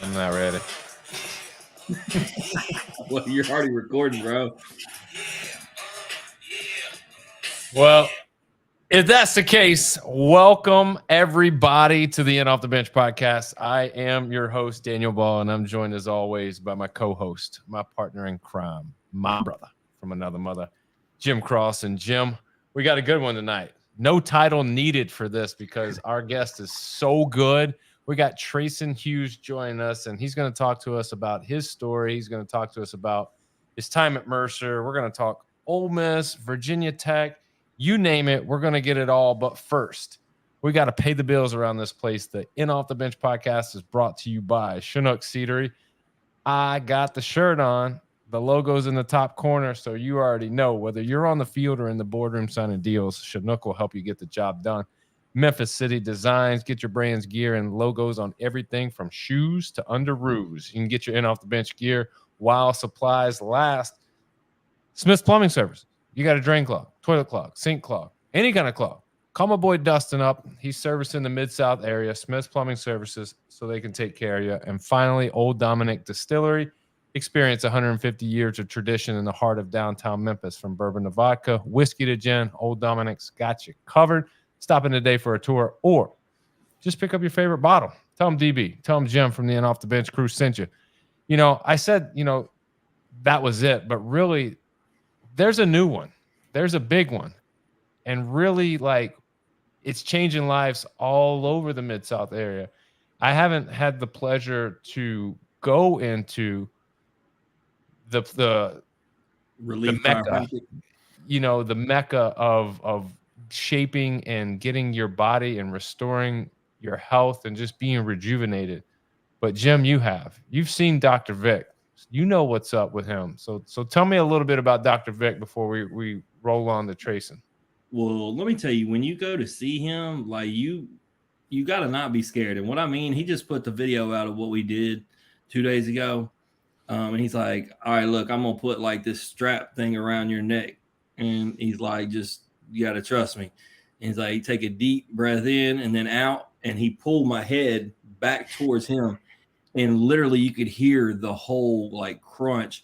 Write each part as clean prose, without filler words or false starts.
I'm not ready. Well, you're already recording, bro. Well, if that's the case, welcome everybody to the In Off the Bench podcast. I am your host, Daniel Ball, and I'm joined as always by my co-host, my partner in crime, my brother from another mother, Jim Cross. And Jim, we got a good one tonight. No title needed for this because our guest is so good. We got Treyson Hughes joining us, and he's going to talk to us about his story. He's going to talk to us about his time at Mercer. We're going to talk Ole Miss, Virginia Tech, you name it. We're going to get it all. But first, we got to pay the bills around this place. The In Off the Bench podcast is brought to you by Chinook Cedary. I got the shirt on. The logo's in the top corner, so you already know whether you're on the field or in the boardroom signing deals, Chinook will help you get the job done. Memphis City Designs, get your brand's gear and logos on everything from shoes to underoos. You can get your In Off the Bench gear while supplies last. Smith's Plumbing Service. You got a drain clog, toilet clog, sink clog, any kind of clog. Call my boy Dustin up. He's servicing the Mid-South area, Smith's Plumbing Services, so they can take care of you. And finally, Old Dominic Distillery. Experience 150 years of tradition in the heart of downtown Memphis. From bourbon to vodka, whiskey to gin, Old Dominic's got you covered. Stop in today for a tour or just pick up your favorite bottle. Tell them DB. Tell them Jim from the In Off the Bench crew sent you. You know, I said, that was it. But really, there's a new one. There's a big one. And really, it's changing lives all over the Mid-South area. I haven't had the pleasure to go into the Mecca, the Mecca of shaping and getting your body and restoring your health and just being rejuvenated. But Jim, you've seen Dr. Vic. You know what's up with him. So tell me a little bit about Dr. Vic before we roll on to Treyson. Well, let me tell you, when you go to see him, you got to not be scared. And what I mean, he just put the video out of what we did 2 days ago. And he's like, all right, look, I'm going to put this strap thing around your neck. And he's like, just, you got to trust me. And he's like, take a deep breath in and then out. And he pulled my head back towards him. And literally you could hear the whole crunch.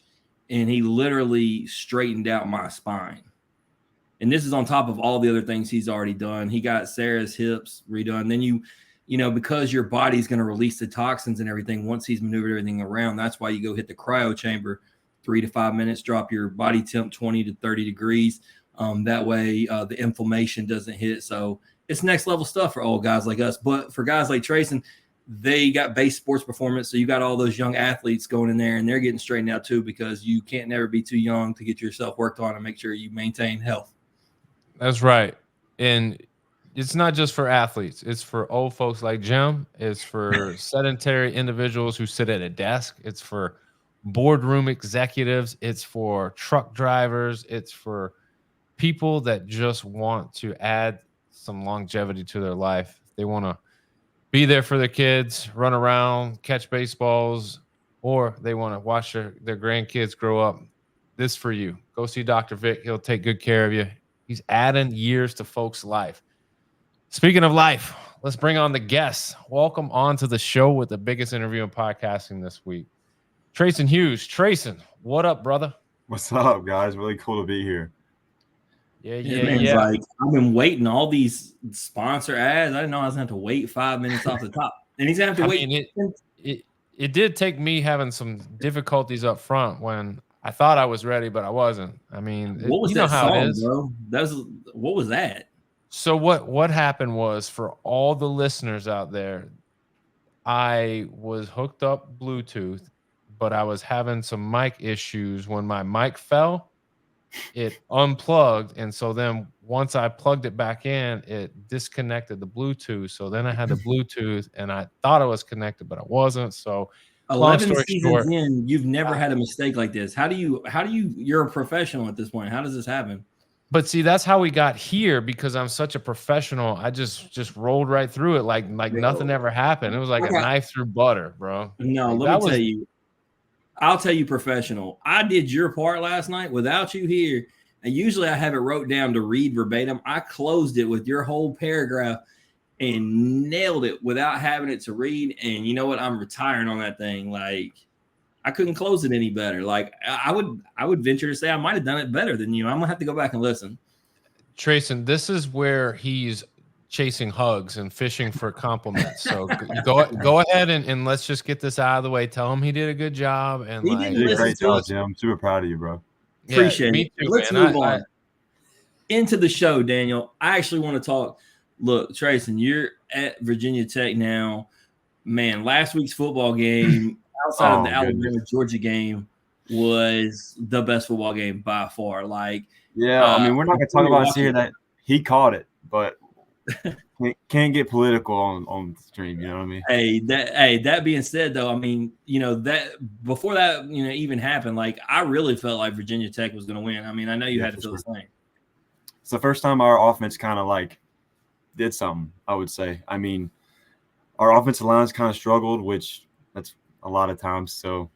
And he literally straightened out my spine. And this is on top of all the other things he's already done. He got Sarah's hips redone. Then because your body's going to release the toxins and everything once he's maneuvered everything around. That's why you go hit the cryo chamber 3 to 5 minutes, drop your body temp 20 to 30 degrees. That way the inflammation doesn't hit. So it's next level stuff for old guys like us. But for guys like Treyson, they got base sports performance. So you got all those young athletes going in there and they're getting straightened out too, because you can't never be too young to get yourself worked on and make sure you maintain health. That's right. And it's not just for athletes. It's for old folks like Jim. It's for sedentary individuals who sit at a desk. It's for boardroom executives. It's for truck drivers. It's for people that just want to add some longevity to their life. They want to be there for their kids, run around, catch baseballs, or they want to watch their grandkids grow up. This for you. Go see Dr. Vic. He'll take good care of you. He's adding years to folks' life. Speaking of life, let's bring on the guests. Welcome on to the show with the biggest interview in podcasting this week. Treyson Hughes. Treyson, what up, brother? What's up, guys? Really cool to be here. Yeah. Like, I've been waiting all these sponsor ads. I didn't know I was going to have to wait 5 minutes off the top. And he's going to have to wait. It did take me having some difficulties up front when I thought I was ready, but I wasn't. I mean, what was that song, bro? What was that? So what happened was, for all the listeners out there, I was hooked up Bluetooth, but I was having some mic issues. When my mic fell, it unplugged. And so then once I plugged it back in, it disconnected the Bluetooth. So then I had the Bluetooth and I thought I was connected, but I wasn't. So 11 seasons in, you've never had a mistake like this. How do you're a professional at this point. How does this happen? But see, that's how we got here, because I'm such a professional. I just rolled right through it like nothing ever happened. It was like a knife through butter, bro. No, let me tell you. I'll tell you professional. I did your part last night without you here. And usually I have it wrote down to read verbatim. I closed it with your whole paragraph. and nailed it without having it to read. And you know what? I'm retiring on that thing. Like, I couldn't close it any better. Like, I would venture to say I might have done it better than you. I'm gonna have to go back and listen. Treyson, this is where he's chasing hugs and fishing for compliments. So go ahead and let's just get this out of the way. Tell him he did a good job. And He like, didn't You did a listen great to job, it. Jim. I'm super proud of you, bro. yeah, Appreciate me it. too, Let's man. move on into the show, Daniel. I actually want to talk. Look, Treyson, you're at Virginia Tech now. Man, last week's football game, outside of the Alabama-Georgia game, was the best football game by far. Like, yeah, I mean, we're not going to talk about this here that he caught it, but can't get political on the stream. You know what I mean? That being said, though, I mean, that before that, even happened, like, I really felt like Virginia Tech was going to win. I mean, I know you had to feel the same. It's the first time our offense kind of like did something, I would say. I mean, our offensive line's kind of struggled, which that's a lot of times. So,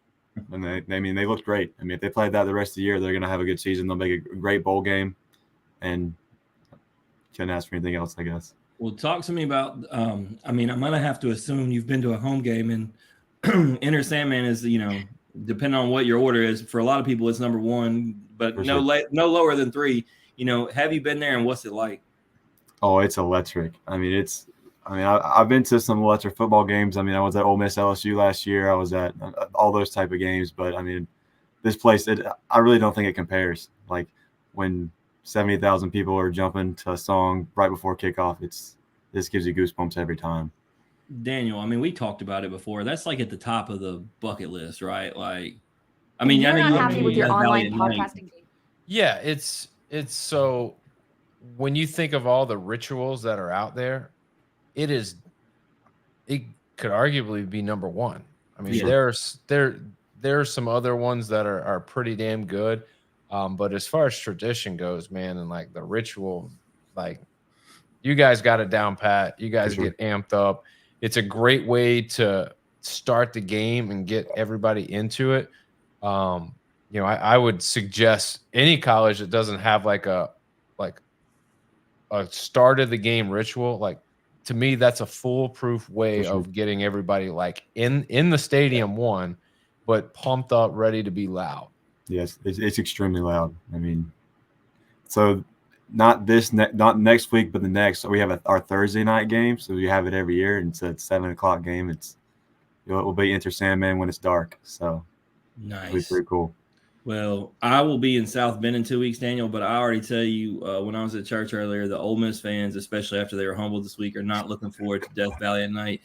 and they looked great. I mean, if they played that the rest of the year, they're going to have a good season. They'll make a great bowl game, and couldn't ask for anything else, I guess. Well, talk to me about. I mean, I'm going to have to assume you've been to a home game, and Enter Sandman is, depending on what your order is. For a lot of people, it's number one, but no lower than 3. Have you been there, and what's it like? Oh, it's electric. I mean, I've been to some electric football games. I mean, I was at Ole Miss LSU last year. I was at all those type of games. But, I mean, this place, I really don't think it compares. Like, when 70,000 people are jumping to a song right before kickoff, this gives you goosebumps every time. Daniel, I mean, we talked about it before. That's like at the top of the bucket list, right? Like, I mean, you're I know not you happy with your online podcasting game. Yeah, it's so when you think of all the rituals that are out there, it could arguably be number one. I mean, there's some other ones that are pretty damn good. But as far as tradition goes, man, and like the ritual, like you guys got it down pat. You guys get amped up. It's a great way to start the game and get everybody into it. I would suggest any college that doesn't have like a start of the game ritual, like, to me, that's a foolproof way of getting everybody like in the stadium, one, but pumped up, ready to be loud. Yes, it's extremely loud. I mean, so not next week, but the next. So we have our Thursday night game. So we have it every year, and it's a 7:00 game. It will be Enter Sandman when it's dark. So nice, it'll be pretty cool. Well, I will be in South Bend in 2 weeks, Daniel, but I already tell you when I was at church earlier, the Ole Miss fans, especially after they were humbled this week, are not looking forward to Death Valley at night.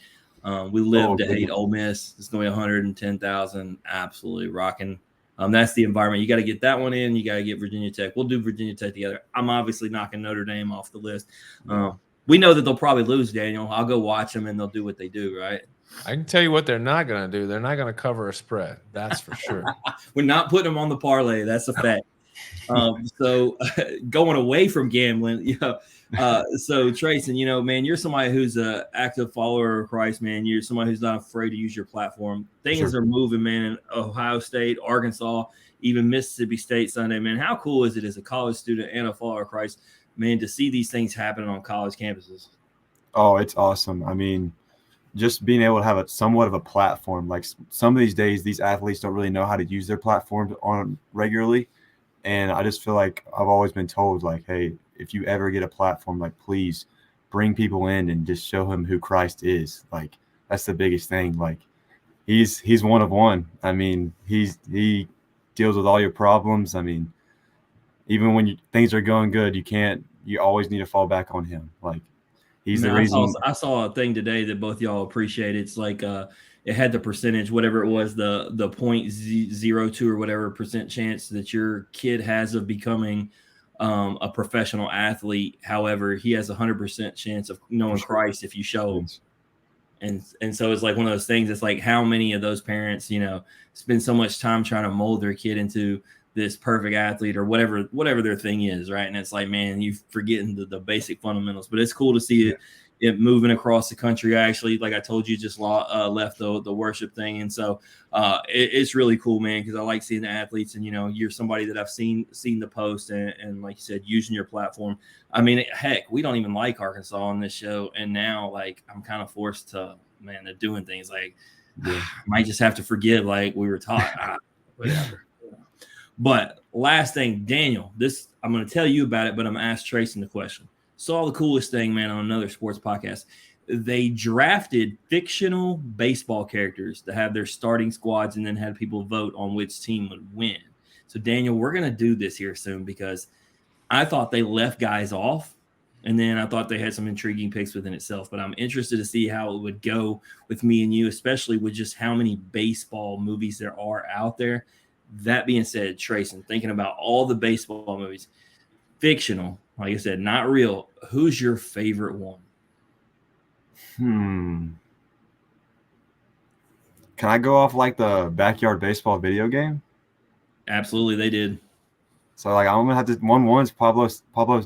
We live to hate Ole Miss. It's going to be 110,000, absolutely rocking. That's the environment. You got to get that one in. You got to get Virginia Tech. We'll do Virginia Tech together. I'm obviously knocking Notre Dame off the list. We know that they'll probably lose, Daniel. I'll go watch them, and they'll do what they do, right? I can tell you what they're not going to do. They're not going to cover a spread. That's for sure. We're not putting them on the parlay. That's a fact. So going away from gambling, so Treyson, man, you're somebody who's an active follower of Christ, man. You're somebody who's not afraid to use your platform. Things are moving, man, in Ohio State, Arkansas, even Mississippi State Sunday, man. How cool is it as a college student and a follower of Christ, man, to see these things happening on college campuses? Oh, it's awesome. I mean, just being able to have somewhat of a platform. Like, some of these days, these athletes don't really know how to use their platforms on regularly. And I just feel like I've always been told, like, hey, if you ever get a platform, like, please bring people in and just show them who Christ is. Like, that's the biggest thing. Like, he's one of one. I mean, he deals with all your problems. I mean, even when things are going good, you always need to fall back on him. Like, he's the reason. I saw a thing today that both y'all appreciate. It's like it had the percentage, whatever it was, the 0.02 or whatever % chance that your kid has of becoming a professional athlete. However, he has 100% chance of knowing Christ if you show him. And so it's like one of those things. It's like, how many of those parents, spend so much time trying to mold their kid into this perfect athlete or whatever their thing is, right? And it's like, man, you're forgetting the basic fundamentals. But it's cool to see it, it moving across the country. I actually, like I told you, just left the worship thing, and so it's really cool, man, because I like seeing the athletes, and you're somebody that I've seen the post, and like you said, using your platform. I mean, heck, we don't even like Arkansas on this show, and now like I'm kind of forced to, man, they're doing things like I might just have to forgive, like we were taught, whatever. But last thing, Daniel, this I'm going to tell you about it, but I'm going to ask Treyson the question. Saw the coolest thing, man, on another sports podcast. They drafted fictional baseball characters to have their starting squads and then had people vote on which team would win. So, Daniel, we're going to do this here soon because I thought they left guys off, and then I thought they had some intriguing picks within itself. But I'm interested to see how it would go with me and you, especially with just how many baseball movies there are out there. That being said, Treyson, thinking about all the baseball movies, fictional, like I said, not real, who's your favorite one? Can I go off like the Backyard Baseball video game? Absolutely, they did. So like I'm gonna have to 1-1's Pablo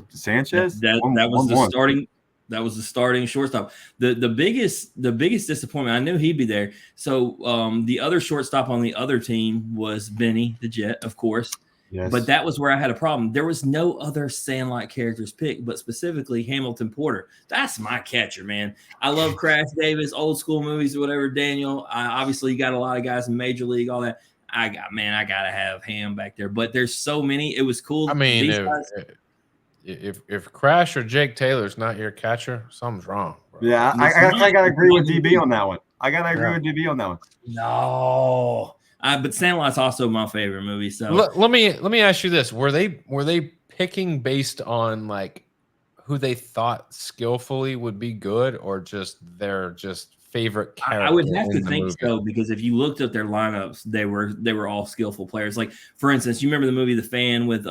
Sanchez. That was the starting. That was the starting shortstop. The biggest disappointment. I knew he'd be there. So the other shortstop on the other team was Benny the Jet, of course. Yes. But that was where I had a problem. There was no other Sandlot characters picked, but specifically Hamilton Porter. That's my catcher, man. I love Crash Davis, old school movies or whatever. Daniel, obviously you got a lot of guys in Major League, all that. I gotta have Ham back there. But there's so many. It was cool. I mean, if Crash or Jake Taylor's not your catcher, something's wrong, bro. Yeah, I gotta agree with DB on that one. With DB on that one. No. But Sandlot's also my favorite movie. So let me ask you this: were they picking based on like who they thought skillfully would be good, or just their favorite character? I would have to think so, because if you looked at their lineups, they were all skillful players. Like for instance, you remember the movie The Fan with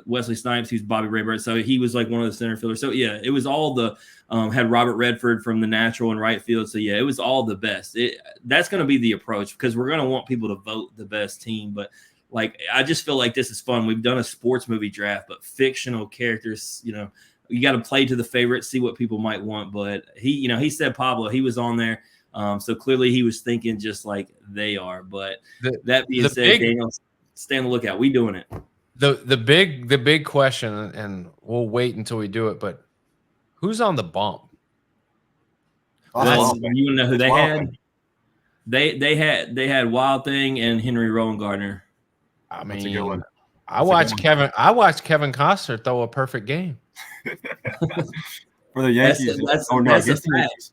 Wesley Snipes, who's Bobby Ray. So he was like one of the center fielders. So yeah, it was all the had Robert Redford from The Natural in right field. So yeah, it was all the best. That's going to be the approach, because we're going to want people to vote the best team. But like, I just feel like this is fun. We've done a sports movie draft, but fictional characters, you got to play to the favorites, see what people might want. But he said Pablo, he was on there. So clearly he was thinking just like they are. But that being said, Daniel, stay on the lookout. We doing it. The big question, and we'll wait until we do it, but who's on the bump? Well, you know who they had? They had Wild Thing and Henry Rowan Gardner. I mean, that's a good one. I watched Kevin Costner throw a perfect game for the Yankees. That's the Yankees.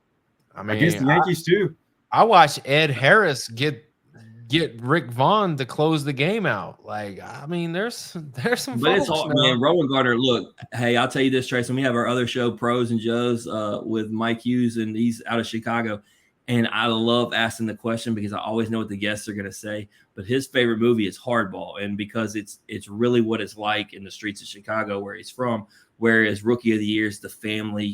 I mean, against the Yankees too. I watched Ed Harris get Rick Vaughn to close the game out. Like, I mean, there's some. But it's all, man. Rowan Gardner. Look, hey, I'll tell you this, Treyson. We have our other show, Pros and Joes, with Mike Hughes, and he's out of Chicago. And I love asking the question because I always know what the guests are going to say. But his favorite movie is Hardball, and because it's really what it's like in the streets of Chicago where he's from. Whereas Rookie of the Year is the family,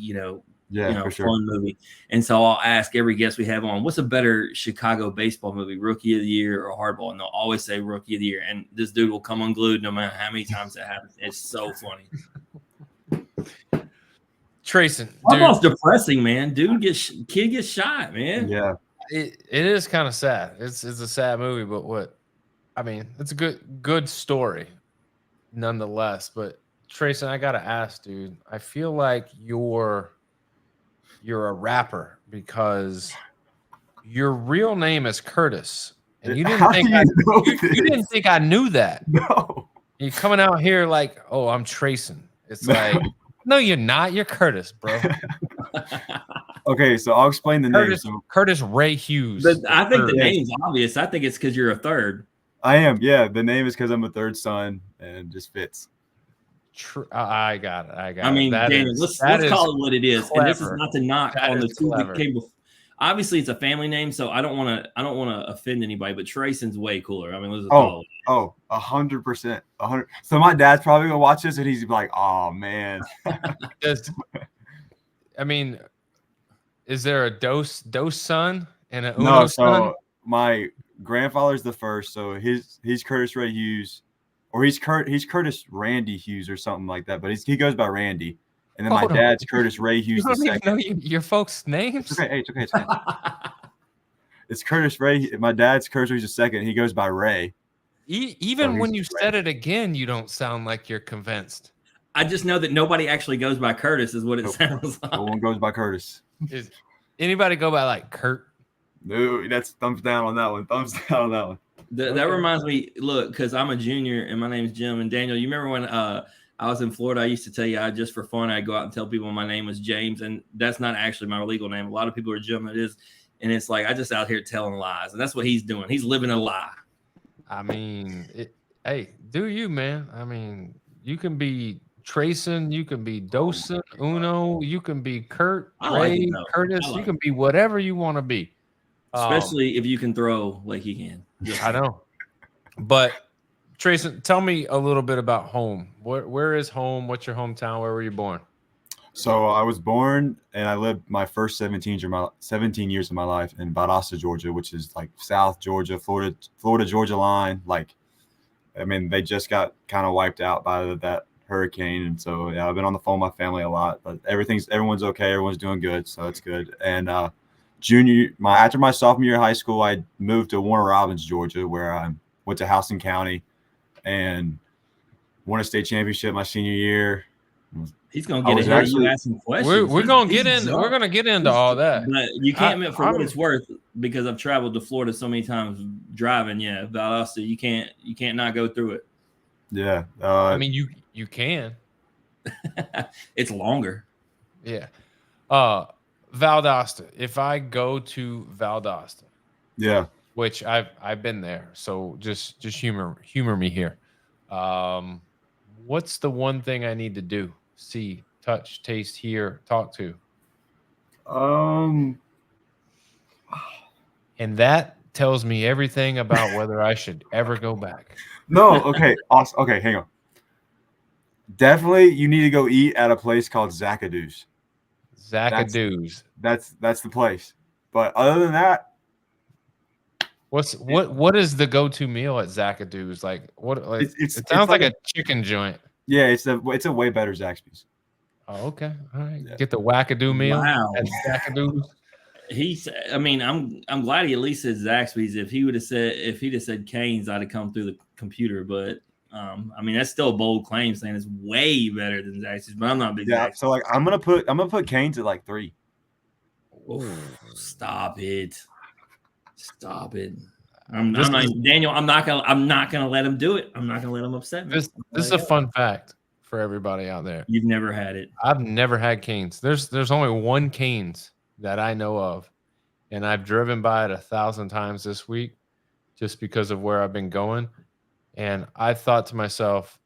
for sure, fun movie. And so I'll ask every guest we have on, what's a better Chicago baseball movie, Rookie of the Year or Hardball? And they'll always say Rookie of the Year. And this dude will come unglued no matter how many times that happens. It's so funny. Treyson, Hardball's depressing, man. Kid gets shot, man. Yeah, it is kind of sad. It's a sad movie, but it's a good story, nonetheless. But Treyson, I gotta ask, dude. I feel like you're a rapper because your real name is Curtis, and you didn't you didn't think I knew that. No, you're coming out here like, oh, I'm Treyson. It's like, no, you're not. You're Curtis, bro. Okay, so I'll explain the name. Curtis Ray Hughes. But I think the name's obvious. I think it's because you're a third. I am. Yeah, the name is because I'm a third son, and it just fits. I got it. I mean, Daniel, let's call it what it is. Clever. And this is not to knock on the two that came before. Obviously, it's a family name, so I don't want to offend anybody. But Treyson's way cooler. I mean, let's call it. 100%. 100. So my dad's probably gonna watch this, and he's like, "Oh man." I mean, is there a Dos son and a Uno son? So my grandfather's the first, so he's Curtis Ray Hughes. Or he's Curtis Randy Hughes or something like that, but he goes by Randy. and then my Hold on. dad's Curtis Ray Hughes You the don't even know second. your folks' names? It's okay. Hey, it's okay. It's okay. It's Curtis Ray. My dad's Curtis Ray the second. He goes by Ray. Even So when he's you said it again, you don't sound like you're convinced. I just know that nobody actually goes by Curtis, is what it Nope. sounds like. No one goes by Curtis. Is anybody go by like Kurt? No, that's thumbs down on that one. Thumbs down on that one. That reminds me, look, because I'm a junior and my name's Jim. And Daniel, you remember when I was in Florida, I used to tell you, just for fun, I'd go out and tell people my name was James. And that's not actually my legal name. A lot of people are Jim. It is. And it's like, I just out here telling lies. And that's what he's doing. He's living a lie. I mean, hey, do you, man? I mean, you can be Treyson, you can be Docent, Uno, you can be Kurt, Ray, Curtis, you can be whatever you want to be. Especially if you can throw like he can. I know. But Treyson, tell me a little bit about home. Where is home? What's your hometown? Where were you born? So I was born and I lived my first 17 years of my life in Valdosta, Georgia, which is like South Georgia, Florida, Georgia line. Like, I mean, they just got kind of wiped out by that hurricane. And so, yeah, I've been on the phone with my family a lot, but everyone's okay. Everyone's doing good. So it's good. And, after my sophomore year of high school, I moved to Warner Robins, Georgia, where I went to Houston County and won a state championship my senior year. He's gonna get ahead of you asking questions. We're gonna get into all that. But you can't admit for what it's worth, because I've traveled to Florida so many times driving. Yeah, Valdosta, you can't not go through it. Yeah, I mean you can. It's longer. Yeah. Valdosta. If I go to Valdosta, yeah, which I've been there, so just humor me here. What's the one thing I need to do? See, touch, taste, hear, talk to. And that tells me everything about whether I should ever go back. No, okay, awesome. Okay, hang on. Definitely, you need to go eat at a place called Zacadoo's. Zacadoo's. That's the place. But other than that, what is the go-to meal at Zacadoo's? Like what? Like, it sounds like a chicken joint. Yeah, it's a way better Zaxby's. Oh, okay. All right. Yeah. Get the wackadoo meal at Zacadoo's. I'm glad he at least said Zaxby's. If he'd have said Cane's, I'd have come through the computer. But that's still a bold claim saying it's way better than Zaxby's. But I'm not a big Zaxby's. So like I'm gonna put Cane's at like 3. Oh, stop it. Daniel, I'm not gonna let him do it. I'm not gonna let him upset me. This is a fun fact for everybody out there. You've never had it. I've never had Cane's. There's only one Cane's that I know of, and I've driven by it 1,000 times this week just because of where I've been going. And I thought to myself,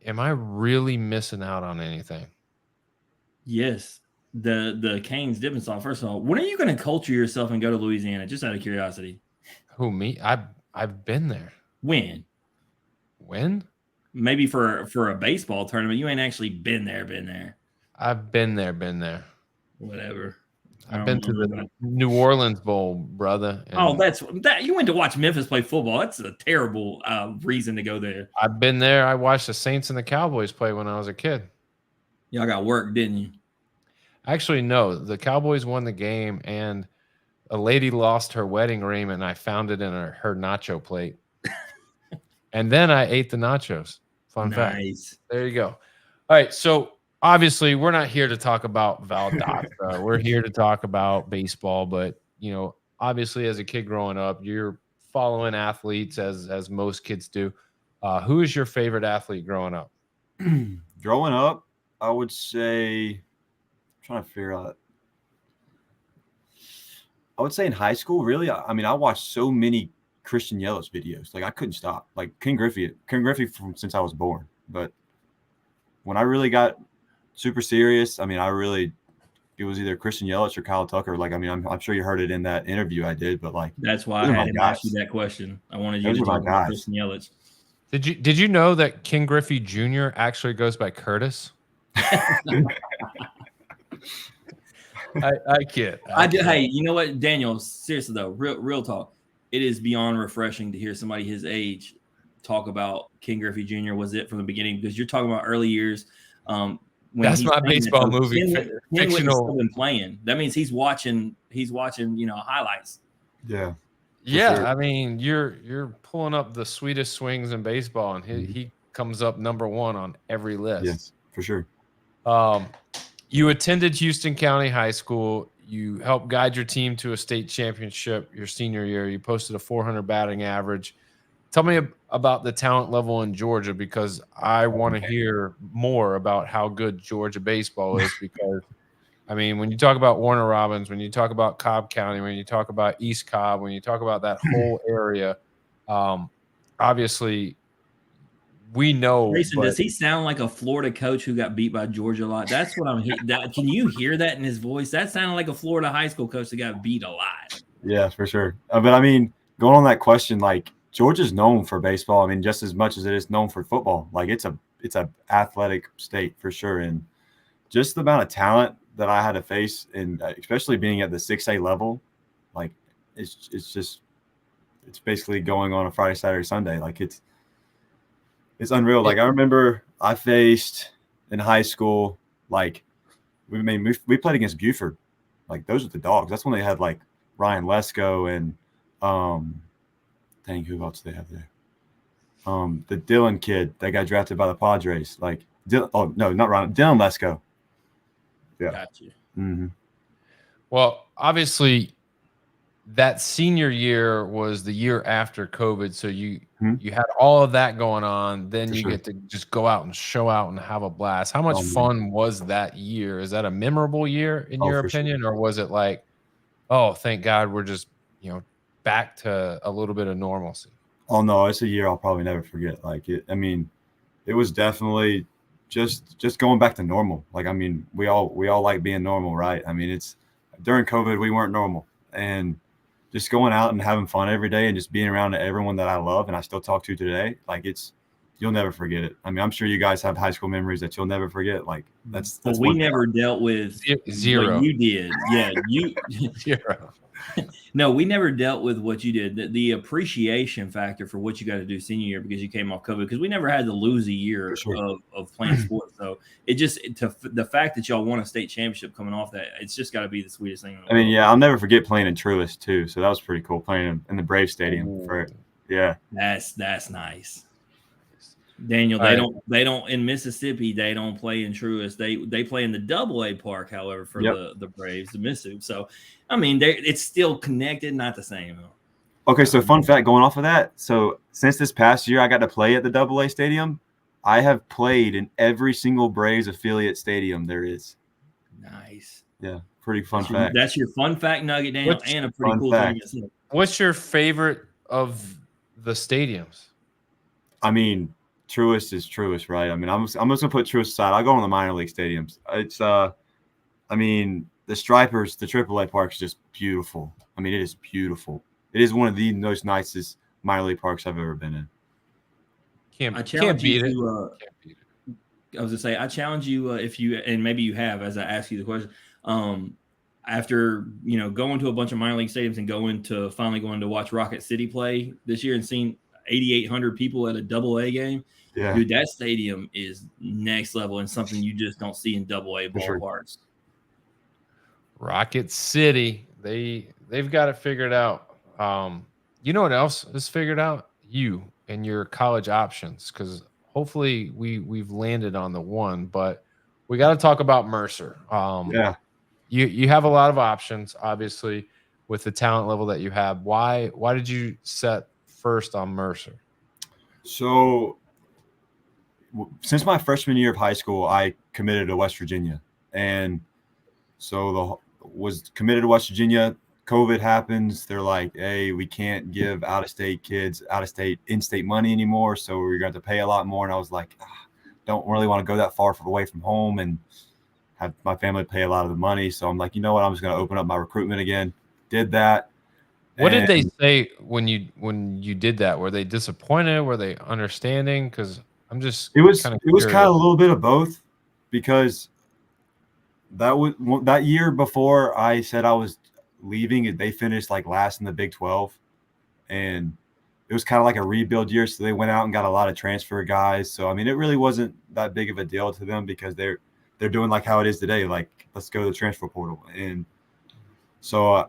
am I really missing out on anything? Yes. The Cane's dipping sauce. First of all, when are you going to culture yourself and go to Louisiana? Just out of curiosity. Who, me? I've been there. When? Maybe for a baseball tournament. You ain't actually been there. I've been there. Whatever. I've been to the New Orleans Bowl, brother. That's that. You went to watch Memphis play football. That's a terrible reason to go there. I've been there. I watched the Saints and the Cowboys play when I was a kid. Y'all got work, didn't you? Actually, no. The Cowboys won the game, and a lady lost her wedding ring, and I found it in her nacho plate. And then I ate the nachos. Fun fact. There you go. All right, so obviously we're not here to talk about Valdosta. We're here to talk about baseball, but obviously as a kid growing up, you're following athletes as most kids do. Who is your favorite athlete growing up? Growing up, I would say trying to figure out. I would say in high school, really. I watched so many Christian Yelich videos. Like I couldn't stop. Like Ken Griffey from since I was born. But when I really got super serious, it was either Christian Yelich or Kyle Tucker. Like, I'm sure you heard it in that interview I did, but like that's why I had to ask you that question. I wanted you to talk about Christian Yelich. Did you know that Ken Griffey Jr. actually goes by Curtis? I kid. Hey, you know what, Daniel? Seriously though, real talk. It is beyond refreshing to hear somebody his age talk about Ken Griffey Jr. Was it from the beginning? Because you're talking about early years. That's my baseball movie. Kenwood has Fictional. still been playing. That means he's watching. Highlights. Yeah. Yeah, sure. I mean, you're pulling up the sweetest swings in baseball, and he comes up number one on every list. Yes, for sure. You attended Houston County High School. You helped guide your team to a state championship your senior year. You posted a 400 batting average. Tell me about the talent level in Georgia, because I want to hear more about how good Georgia baseball is. Because, I mean, when you talk about Warner Robins, when you talk about Cobb County, when you talk about East Cobb, when you talk about that whole area, obviously we know. Treyson, But does he sound like a Florida coach who got beat by Georgia a lot? That's what I'm hearing. Can you hear that in his voice? That sounded like a Florida high school coach that got beat a lot. Yeah, for sure. But I mean, going on that question, like Georgia's known for baseball. I mean, just as much as it is known for football. Like it's a athletic state for sure, and just the amount of talent that I had to face, and especially being at the 6A level, like it's basically going on a Friday, Saturday, Sunday. Like it's unreal. Like I remember I faced in high school, like we played against Buford. Like those are the dogs. That's when they had like Ryan Lesko and dang, who else do they have there? The Dylan kid that got drafted by the Padres. Like not Ryan, Dylan Lesko. Yeah. Got you. Mm-hmm. Well, obviously, that senior year was the year after COVID, so you had all of that going on. Then you get to just go out and show out and have a blast. How much fun was that year? Is that a memorable year in your opinion, or was it like, oh, thank God we're just back to a little bit of normalcy? Oh no, it's a year I'll probably never forget. Like it. I mean, it was definitely just going back to normal. Like I mean, we all like being normal, right? I mean, it's during COVID we weren't normal, and just going out and having fun every day and just being around everyone that I love and I still talk to today, like you'll never forget it. I mean, I'm sure you guys have high school memories that you'll never forget. Like that's we never dealt with zero. What you did. Yeah, zero. No, we never dealt with what you did. The appreciation factor for what you got to do senior year because you came off COVID, because we never had to lose a year of playing sports. So the fact that y'all won a state championship coming off that, it's just got to be the sweetest thing in the world. I mean, yeah, I'll never forget playing in Truist too. So that was pretty cool, playing in the Brave Stadium. That's nice. Daniel, they don't in Mississippi. They don't play in Truist. They play in the AA park, however, for the Braves, the Mississippi. So, I mean, it's still connected, not the same. Okay, so fun fact going off of that. So since this past year, I got to play at the AA stadium. I have played in every single Braves affiliate stadium there is. Nice. Yeah, pretty fun fact. That's your fun fact nugget, Daniel, and a pretty cool thing. What's your favorite of the stadiums? I mean, Truist is Truist, right? I mean, I'm just gonna put Truist aside. I'll go on the minor league stadiums. It's I mean, the Stripers, the AAA park is just beautiful. I mean, it is beautiful. It is one of the most nicest minor league parks I've ever been in. Can't beat it. I was gonna say, I challenge you if you, and maybe you have, as I ask you the question, after going to a bunch of minor league stadiums and finally going to watch Rocket City play this year and seeing 8,800 people at a AA game. Yeah. Dude, that stadium is next level and something you just don't see in AA ballparks. Sure. Rocket City, they've got it figured out. You know what else is figured out? You and your college options, because hopefully we've landed on the one, but we got to talk about Mercer. You have a lot of options, obviously, with the talent level that you have. Why did you set first on Mercer? So since my freshman year of high school, I committed to West Virginia, and so was committed to West Virginia. COVID happens. They're like, hey, we can't give out-of-state kids in-state money anymore, so we're going to have to pay a lot more. And I was like, don't really want to go that far away from home and have my family pay a lot of the money. So I'm like, you know what? I'm just going to open up my recruitment again. Did that. What did they say when you did that? Were they disappointed? Were they understanding? Because I'm just it was kind of a little bit of both, because that year before I said I was leaving, they finished like last in the Big 12, and it was kind of like a rebuild year. So they went out and got a lot of transfer guys. So I mean, it really wasn't that big of a deal to them because they're they're doing like how it is today. Like, let's go to the transfer portal. And so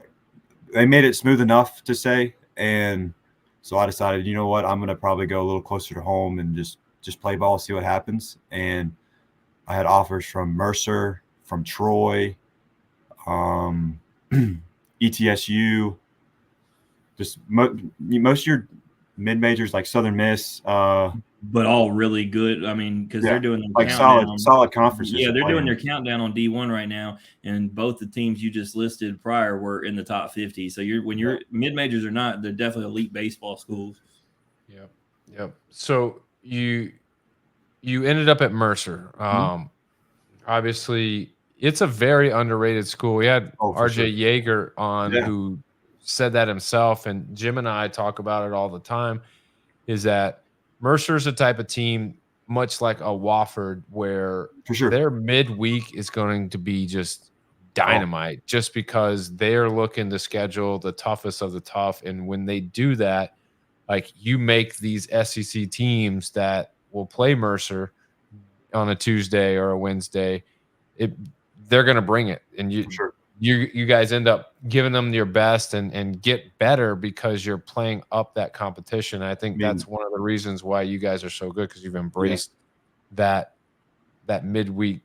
they made it smooth enough to say. And so I decided, you know what, I'm going to probably go a little closer to home and just play ball, see what happens. And I had offers from Mercer, from Troy, ETSU, just most of your mid-majors like Southern Miss. But all really good. I mean, because they're doing their like countdown. solid conferences. Yeah, they're doing their countdown on D1 right now, and both the teams you just listed prior were in the top 50. So when you're mid majors or not, they're definitely elite baseball schools. Yep. So you ended up at Mercer. Obviously, it's a very underrated school. We had RJ Yeager on who said that himself, and Jim and I talk about it all the time. Is that Mercer's a type of team, much like a Wofford, where their midweek is going to be just dynamite, just because they're looking to schedule the toughest of the tough. And when they do that, like, you make these SEC teams that will play Mercer on a Tuesday or a Wednesday, they're going to bring it. And you guys end up giving them your best and get better because you're playing up that competition. I think that's one of the reasons why you guys are so good, because you've embraced that midweek,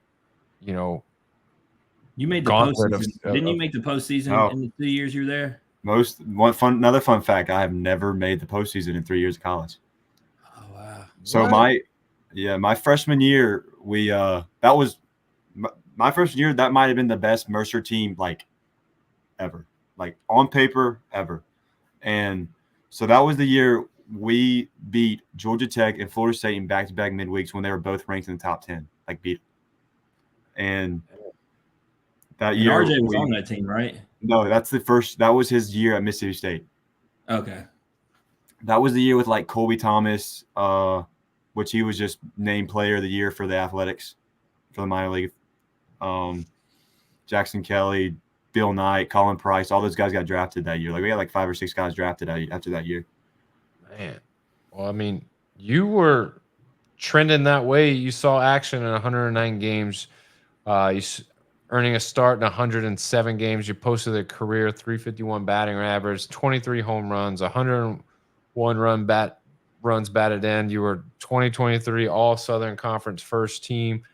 You made the postseason. Didn't you make the postseason in the 2 years you were there? Another fun fact, I have never made the postseason in 3 years of college. Oh, wow. So my freshman year, that was my freshman year. That might have been the best Mercer team like ever, like on paper ever. And so that was the year we beat Georgia Tech and Florida State in back-to-back midweeks when they were both ranked in the top 10, like beat them. And that year, RJ was on that team, right? No, that was his year at Mississippi State. Okay. That was the year with like Colby Thomas, which he was just named player of the year for the Athletics, for the minor league. Jackson Kelly, Bill Knight, Colin Price, all those guys got drafted that year. Like, we had like 5 or 6 guys drafted after that year. Man, well, I mean, you were trending that way. You saw action in 109 games. Earning a start in 107 games. You posted a career 351 batting average, 23 home runs, 101 runs batted in. You were 2023 All Southern Conference first team,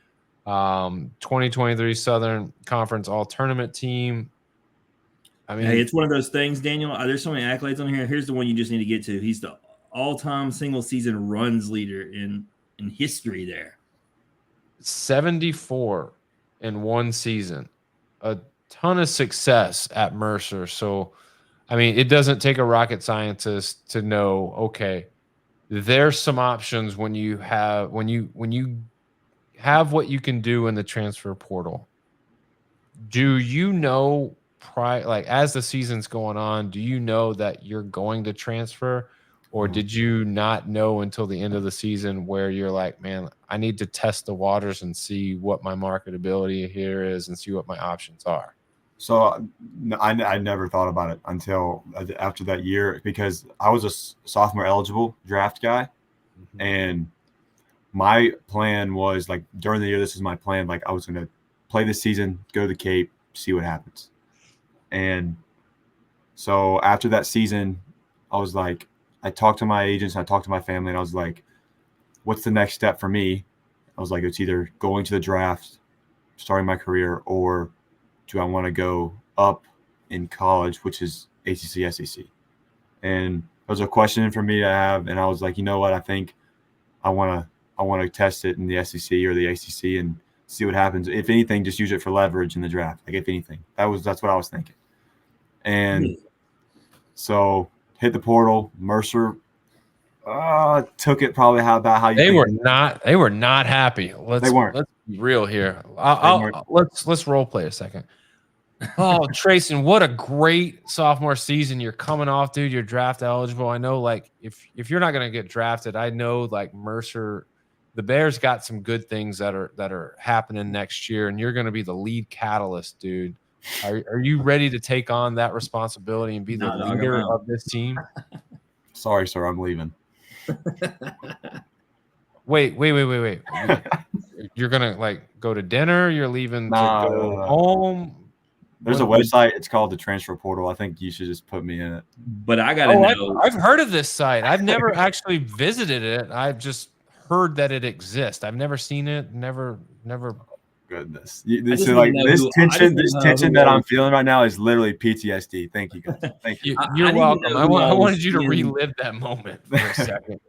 2023 Southern Conference All Tournament team. I mean, hey, it's one of those things, Daniel. There's so many accolades on here. Here's the one you just need to get to. He's the all-time single-season runs leader in history there. 74 in one season, a ton of success at Mercer. So, I mean, it doesn't take a rocket scientist to know, okay, there's some options when you have what you can do in the transfer portal. Do you know, like, as the season's going on, do you know that you're going to transfer? Or did you not know until the end of the season where you're like, man, I need to test the waters and see what my marketability here is and see what my options are? So I never thought about it until after that year, because I was a sophomore eligible draft guy. And my plan was, like, during the year, this is my plan. Like, I was going to play this season, go to the Cape, see what happens. And so after that season, I was like, I talked to my agents, I talked to my family, and I was like, what's the next step for me? I was like, it's either going to the draft, starting my career, or do I want to go up in college, which is ACC, SEC? And it was a question for me to have, and I was like, you know what? I think I want to test it in the SEC or the ACC and see what happens. If anything, just use it for leverage in the draft. Like, if anything, that's what I was thinking. And so hit the portal. Mercer took it probably about how you. They were not happy. Let's be real here. Let's role play a second. Oh, Treyson, what a great sophomore season you're coming off, dude. You're draft eligible. I know, like, if you're not going to get drafted, I know, like, Mercer, the Bears got some good things that are happening next year, and you're going to be the lead catalyst, dude. Are you ready to take on that responsibility and be the leader of this team? Sorry, sir, I'm leaving. Wait. you're gonna like go to dinner? You're leaving to No, go no. home? There's a website. It's called the Transfer Portal. I think you should just put me in it. But I gotta know. I've heard of this site. I've never actually visited it. I've just heard that it exists. I've never seen it. Never. Goodness. So like this tension that I'm feeling right now is literally PTSD. Thank you, guys. Thank you. You're welcome. I wanted you to relive that moment for a second.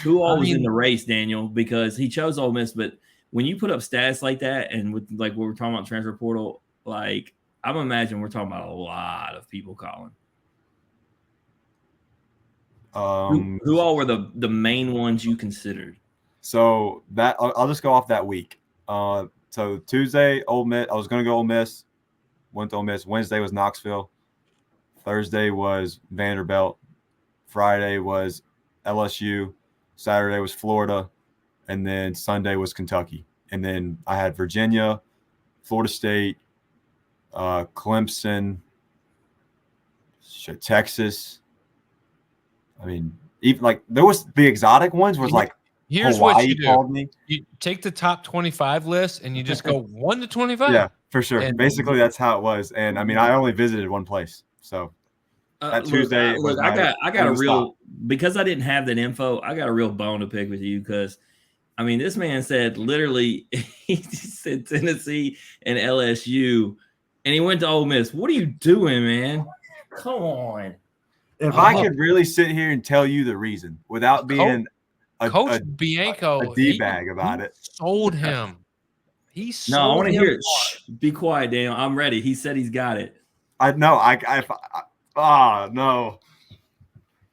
Who all was in the race, Daniel? Because he chose Ole Miss, but when you put up stats like that, and with like what we're talking about transfer portal, like I'm imagining we're talking about a lot of people calling. Who all were the main ones you considered? So that I'll just go off that week. So Tuesday, Ole Miss. I was going to go Ole Miss. Went to Ole Miss. Wednesday was Knoxville. Thursday was Vanderbilt. Friday was LSU. Saturday was Florida. And then Sunday was Kentucky. And then I had Virginia, Florida State, Clemson, Texas. I mean, even like there was the exotic ones was like here's Hawaii what you do. Called me. You take the top 25 list and you just go 1 to 25. Yeah, for sure. And basically that's how it was. And I mean, I only visited one place. So that Tuesday I got a real because I didn't have that info, I got a real bone to pick with you because I mean, this man said literally he said Tennessee and LSU, and he went to Ole Miss. What are you doing, man? Come on. If I could really sit here and tell you the reason without being Coach Bianco, a D-bag about it. Sold him. He sold No, I want to him. hear it. Shh, be quiet, Daniel. I'm ready. He said he's got it. I know. No.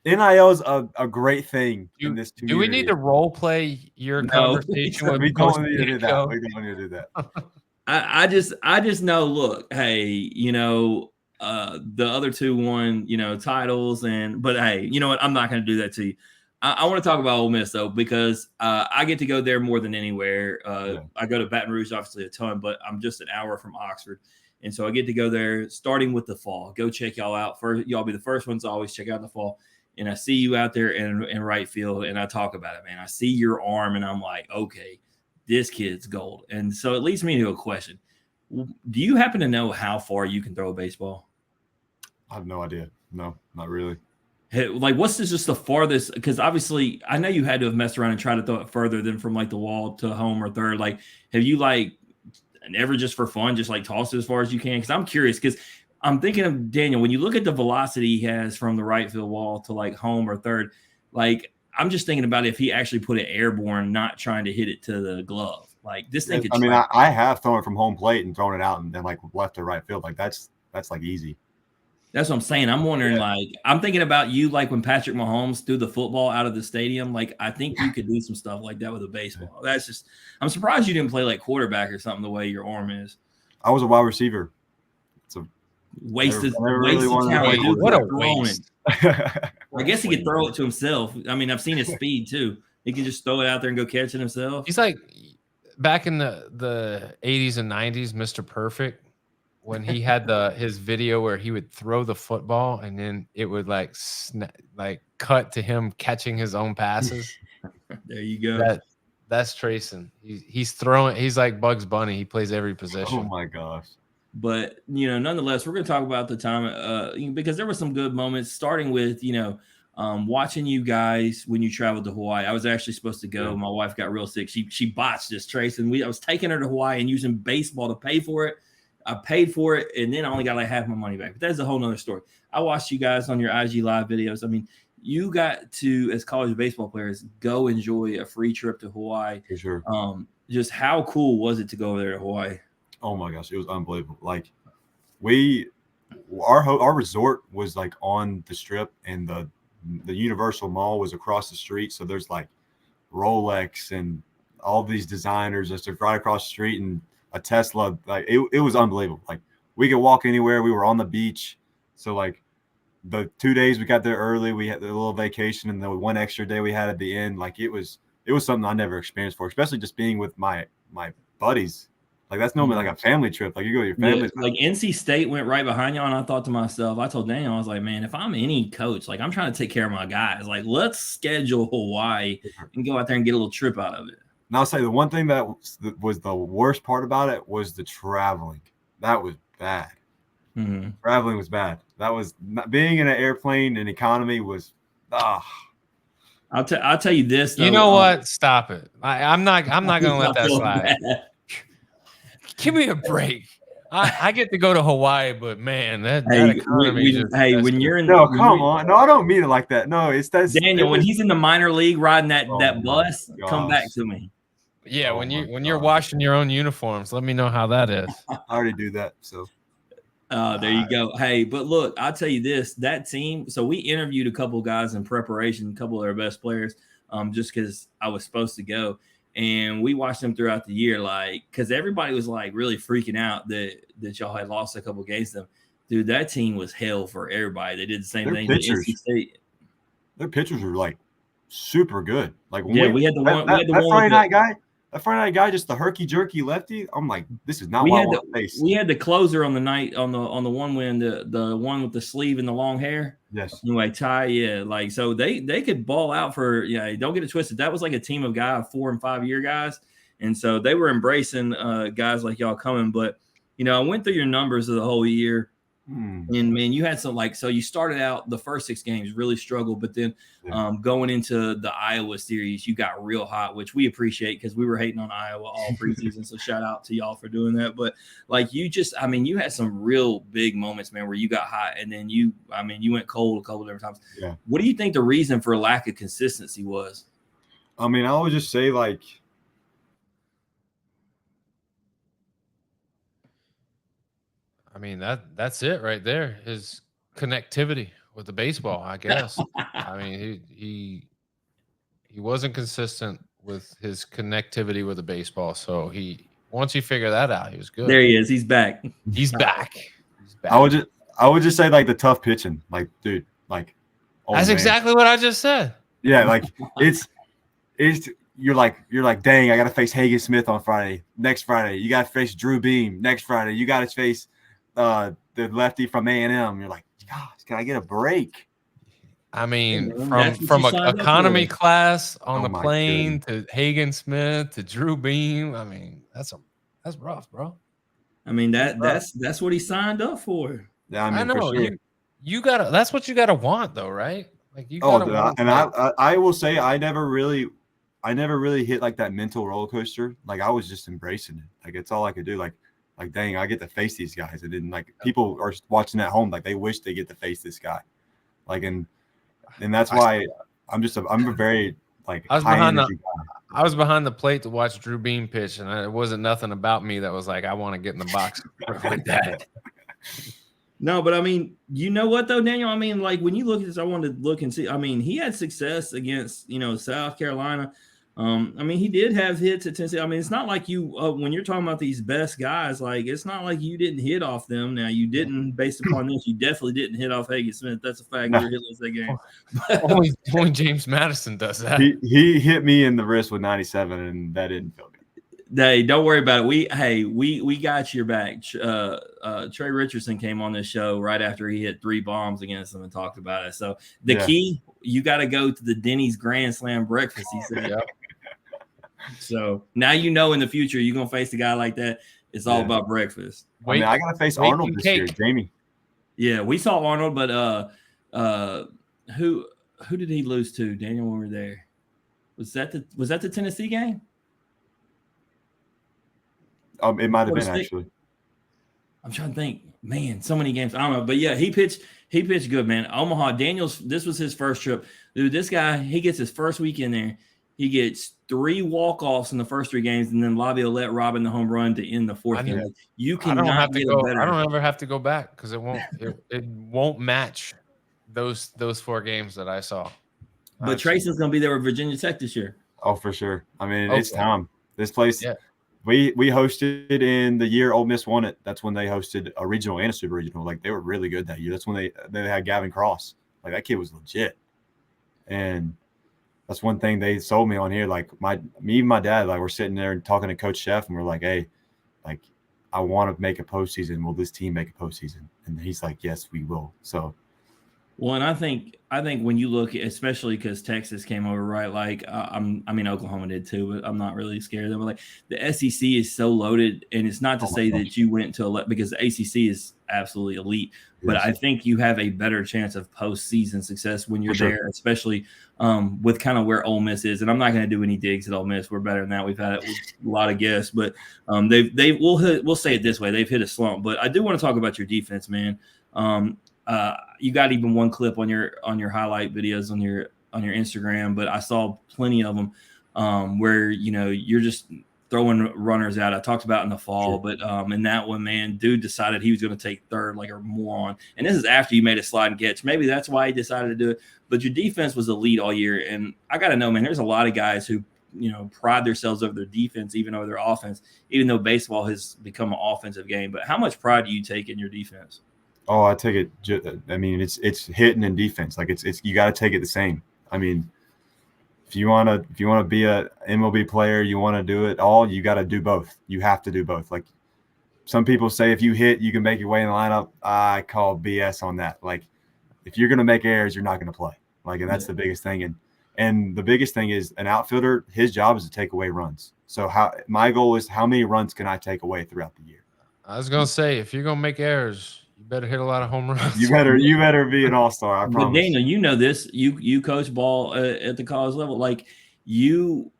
NIL is a great thing in this community. Do we need to role play your conversation with Coach We don't need to do that. We don't need to do that. I just know, look, hey, you know, the other two won, you know, titles but hey, you know what? I'm not going to do that to you. I want to talk about Ole Miss though, because I get to go there more than anywhere. I go to Baton Rouge, obviously a ton, but I'm just an hour from Oxford. And so I get to go there starting with the fall. Go check y'all out. First, y'all be the first ones to always check out the fall. And I see you out there in right field and I talk about it, man. I see your arm and I'm like, okay, this kid's gold. And so it leads me to a question. Do you happen to know how far you can throw a baseball? I have no idea. No, not really. Hey, like, what's just the farthest? Because obviously, I know you had to have messed around and tried to throw it further than from like the wall to home or third. Like, have you like never just for fun, just like tossed it as far as you can? Because I'm curious. Because I'm thinking of Daniel. When you look at the velocity he has from the right field wall to like home or third, like I'm just thinking about if he actually put it airborne, not trying to hit it to the glove. Like this thing. I mean, I have thrown it from home plate and thrown it out and then like left to right field. Like that's like easy. That's what I'm saying. I'm wondering, like, I'm thinking about you, like when Patrick Mahomes threw the football out of the stadium. Like, I think you could do some stuff like that with a baseball. That's just, I'm surprised you didn't play like quarterback or something the way your arm is. I was a wide receiver. It's a wasted really talent. What a waste. I guess he could throw it to himself. I mean, I've seen his speed too. He can just throw it out there and go catch it himself. He's like back in the 80s and 90s, Mr. Perfect. When he had his video where he would throw the football and then it would like cut to him catching his own passes. There you go. That's Treyson. He's throwing. He's like Bugs Bunny. He plays every position. Oh my gosh. But you know, nonetheless, we're going to talk about the time because there were some good moments. Starting with watching you guys when you traveled to Hawaii. I was actually supposed to go. Yeah. My wife got real sick. She botched this, Treyson. I was taking her to Hawaii and using baseball to pay for it. I paid for it, and then I only got like half my money back. But that's a whole nother story. I watched you guys on your IG live videos. I mean, you got to, as college baseball players, go enjoy a free trip to Hawaii. For sure. Just how cool was it to go over there to Hawaii? Oh my gosh, it was unbelievable. Like our resort was like on the strip, and the Universal Mall was across the street. So there's like Rolex and all these designers just right across the street, and a Tesla. Like it was unbelievable. Like we could walk anywhere. We were on the beach. So like the 2 days we got there early, we had the little vacation, and the one extra day we had at the end. Like it was something I never experienced before, especially just being with my buddies. Like that's normally like a family trip. Like you go with your family. Yeah, like NC State went right behind y'all, and I thought to myself, I told Daniel, I was like, man, if I'm any coach, like I'm trying to take care of my guys. Like let's schedule Hawaii and go out there and get a little trip out of it. And I'll say the one thing that was the worst part about it was the traveling. That was bad. Mm-hmm. Traveling was bad. That was being in an airplane in economy was I'll tell you this though. You know what? Stop it. I'm not gonna let that slide. Give me a break. I get to go to Hawaii, but man, that economy. When you're in no, come on. No, I don't mean it like that. No, it's that Daniel. When he's in the minor league riding that bus, gosh. come back to me. Yeah, when you're washing your own uniforms, let me know how that is. I already do that. So there you go. Hey, but look, I'll tell you this, that team. So we interviewed a couple guys in preparation, a couple of our best players, just because I was supposed to go. And we watched them throughout the year, like, because everybody was like really freaking out that y'all had lost a couple games to them. Dude, that team was hell for everybody. They did the same thing. Their pitchers were like super good. Like we had the one. That Friday night guy. That Friday night guy, just the herky jerky lefty. I'm like, this is not what I want to face. We had the closer on the night on the one win, the one with the sleeve and the long hair. Yes. Anyway, Ty, yeah, like so they could ball out for don't get it twisted. That was like a team of 4 and 5 year guys, and so they were embracing guys like y'all coming. But I went through your numbers of the whole year. And man, you had some so you started out the first 6 games really struggled, but then going into the Iowa series, you got real hot, which we appreciate because we were hating on Iowa all preseason. So shout out to y'all for doing that. But you had some real big moments, man, where you got hot and then you went cold a couple different times. Yeah. What do you think the reason for lack of consistency was? I mean, I would just say I mean, that's it right there. His connectivity with the baseball, I guess. I mean, he wasn't consistent with his connectivity with the baseball. So once you figure that out, he was good. There he is. He's back. He's back. I would just say the tough pitching. Like, dude, that's exactly what I just said. Yeah, it's you're like, dang, I gotta face Hagen Smith on Friday. Next Friday, you gotta face Drew Beam. Next Friday, you gotta face the lefty from A&M. You're like, gosh, can I get a break? I mean, from an economy class on the plane to Hagen Smith to Drew Beam. I mean, that's rough, bro. I mean, that's what he signed up for. Yeah, I know. For sure. You gotta. That's what you gotta want, though, right? Like you gotta. I will say I never really hit like that mental roller coaster. Like I was just embracing it. Like it's all I could do. Like dang, I get to face these guys, and then people are watching at home, like they wish they get to face this guy. Like and that's why I'm a very high energy guy. I was behind the plate to watch Drew Beam pitch, and it wasn't nothing about me that was like, I want to get in the box like that. No, but I mean, you know what though, Daniel? I mean, when you look at this, I wanted to look and see. I mean, he had success against South Carolina. I mean, he did have hits at Tennessee. I mean, it's not like you when you're talking about these best guys, it's not like you didn't hit off them. Now you didn't, based upon this, you definitely didn't hit off Hagen Smith. That's a fact. You're hitless that game. only James Madison does that. He hit me in the wrist with 97, and that didn't feel good. Hey, don't worry about it. We got your back. Trey Richardson came on this show right after he hit 3 bombs against them and talked about it. So the key, you got to go to the Denny's Grand Slam breakfast. He said, "Yep." So now in the future you're gonna face a guy like that. It's all about breakfast. I gotta face Arnold this year, Jamie. Yeah, we saw Arnold, but who did he lose to, Daniel, when we were there? Was that the Tennessee game? It might have been actually. I'm trying to think. Man, so many games. I don't know, but yeah, he pitched good, man. Omaha, this was his first trip. Dude, this guy, he gets his first week in there. He gets 3 walk-offs in the first 3 games, and then Laviolette robbing the home run to end the 4th game. You cannot get better. I don't ever have to go back because it won't match those 4 games that I saw. But Treyson's gonna be there with Virginia Tech this year. Oh, for sure. I mean, it's time. This place. Yeah. We hosted in the year Ole Miss won it. That's when they hosted a regional and a super regional. Like they were really good that year. That's when they had Gavin Cross. Like that kid was legit. And that's one thing they sold me on here. Like me and my dad, we're sitting there and talking to Coach Chef, and we're like, hey, I want to make a postseason. Will this team make a postseason? And he's like, yes, we will. So Well, and I think when you look, especially because Texas came over, right? Like I mean, Oklahoma did too, but I'm not really scared of them. But like the SEC is so loaded, and it's not to say that you went to because the ACC is absolutely elite. But Yes. I think you have a better chance of postseason success when you're For sure. there, especially with kind of where Ole Miss is. And I'm not going to do any digs at Ole Miss. We're better than that. We've had a lot of guests, but we'll say it this way: they've hit a slump. But I do want to talk about your defense, man. You got even one clip on your highlight videos on your Instagram, but I saw plenty of them where you're just throwing runners out. I talked about in the fall, Sure. but in that one, man, dude decided he was going to take third like a moron. And this is after you made a slide and catch. Maybe that's why he decided to do it. But your defense was elite all year, and I got to know, man. There's a lot of guys who pride themselves over their defense, even over their offense, even though baseball has become an offensive game. But how much pride do you take in your defense? Oh, I take it. I mean, it's hitting and defense. Like it's you got to take it the same. I mean, if you want to be a MLB player, you want to do it all. You got to do both. You have to do both. Like some people say, if you hit, you can make your way in the lineup. I call BS on that. Like if you're gonna make errors, you're not gonna play. Like, and that's the biggest thing. And the biggest thing is an outfielder. His job is to take away runs. So my goal is how many runs can I take away throughout the year? I was gonna say, if you're gonna make errors, you better hit a lot of home runs. You better be an all-star. I promise. But Daniel, you know this. You coach ball at the college level. Like you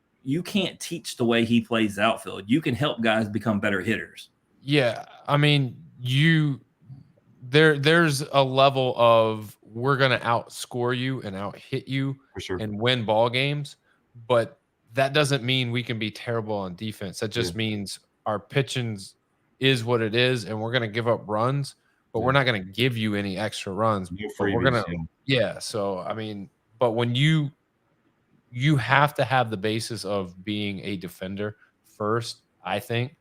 can't teach the way he plays the outfield. You can help guys become better hitters. Yeah, I mean, there's a level of we're gonna outscore you and out hit you For sure. and win ball games, but that doesn't mean we can be terrible on defense. That just means our pitching is what it is, and we're gonna give up runs, but we're not gonna give you any extra runs. But we're gonna, So I mean, but when you have to have the basis of being a defender first, I think,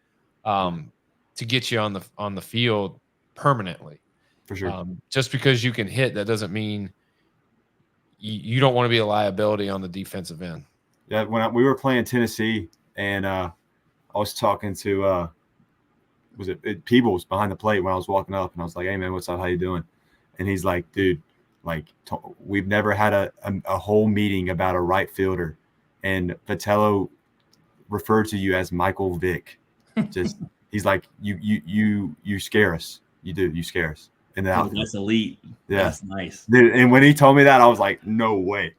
to get you on the field permanently. For sure. Just because you can hit, that doesn't mean you don't want to be a liability on the defensive end. Yeah, when we were playing Tennessee, and I was talking to was it Peebles behind the plate when I was walking up, and I was like, "Hey man, what's up? How you doing?" And he's like, "Dude, like we've never had a whole meeting about a right fielder, and Vitello referred to you as Michael Vick. Just he's like, you scare us. You do. You scare us." And that's elite. Yeah, that's nice. Dude, and when he told me that, I was like, "No way."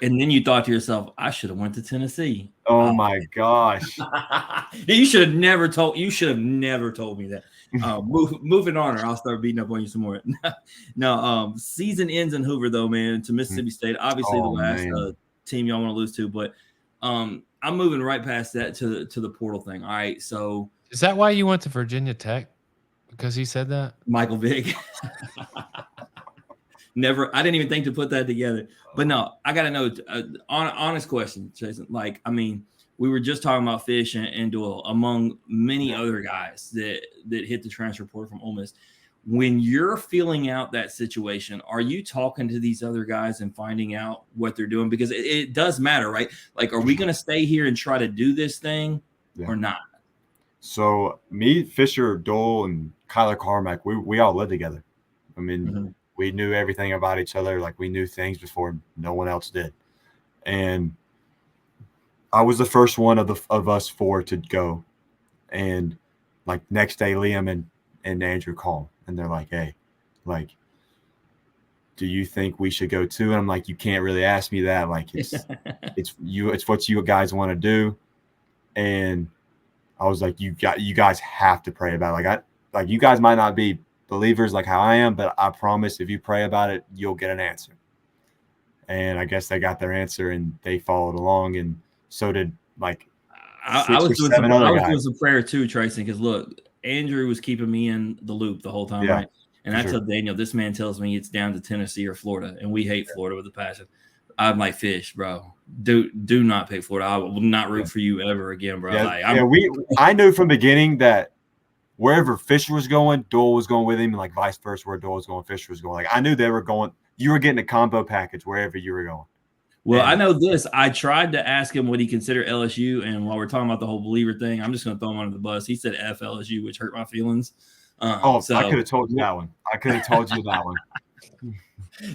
And then you thought to yourself, I should have went to Tennessee. Oh my gosh. You should have never told me that. Moving on, or I'll start beating up on you some more. No, season ends in Hoover though, man, to Mississippi State. Obviously the last team y'all want to lose to, but I'm moving right past that to the portal thing. All right. So is that why you went to Virginia Tech? Because he said that? Michael Vick. Never, I didn't even think to put that together. But no, I got to know, honest question, Treyson. Like, I mean, we were just talking about Fish and Doyle, among many other guys that hit the transfer portal from Ole Miss. When you're filling out that situation, are you talking to these other guys and finding out what they're doing? Because it does matter, right? Like, are we going to stay here and try to do this thing or not? So me, Fisher, Doyle, and Kyler Carmack, we all lived together. I mean, we knew everything about each other. Like we knew things before no one else did. And I was the first one of us four to go. And like next day, Liam and Andrew call, and they're like, "Hey, like, do you think we should go too?" And I'm like, "You can't really ask me that. Like it's what you guys want to do." And I was like, you guys have to pray about it. Like you guys might not be believers like how I am, but I promise if you pray about it, you'll get an answer. And I guess they got their answer and they followed along, and so did like I was doing some prayer too, Treyson, because look, Andrew was keeping me in the loop the whole time, right? And I tell Daniel, this man tells me it's down to Tennessee or Florida, and we hate Florida with a passion. I'm like, Fish, bro. Do not pick Florida. I will not root for you ever again, bro. I knew from the beginning that wherever Fisher was going, Doyle was going with him, and like vice versa, where Doyle was going, Fisher was going. Like I knew they were going. You were getting a combo package wherever you were going. Well, I know this. I tried to ask him would he consider LSU, and while we're talking about the whole believer thing, I'm just going to throw him under the bus. He said F LSU, which hurt my feelings. I could have told you that one.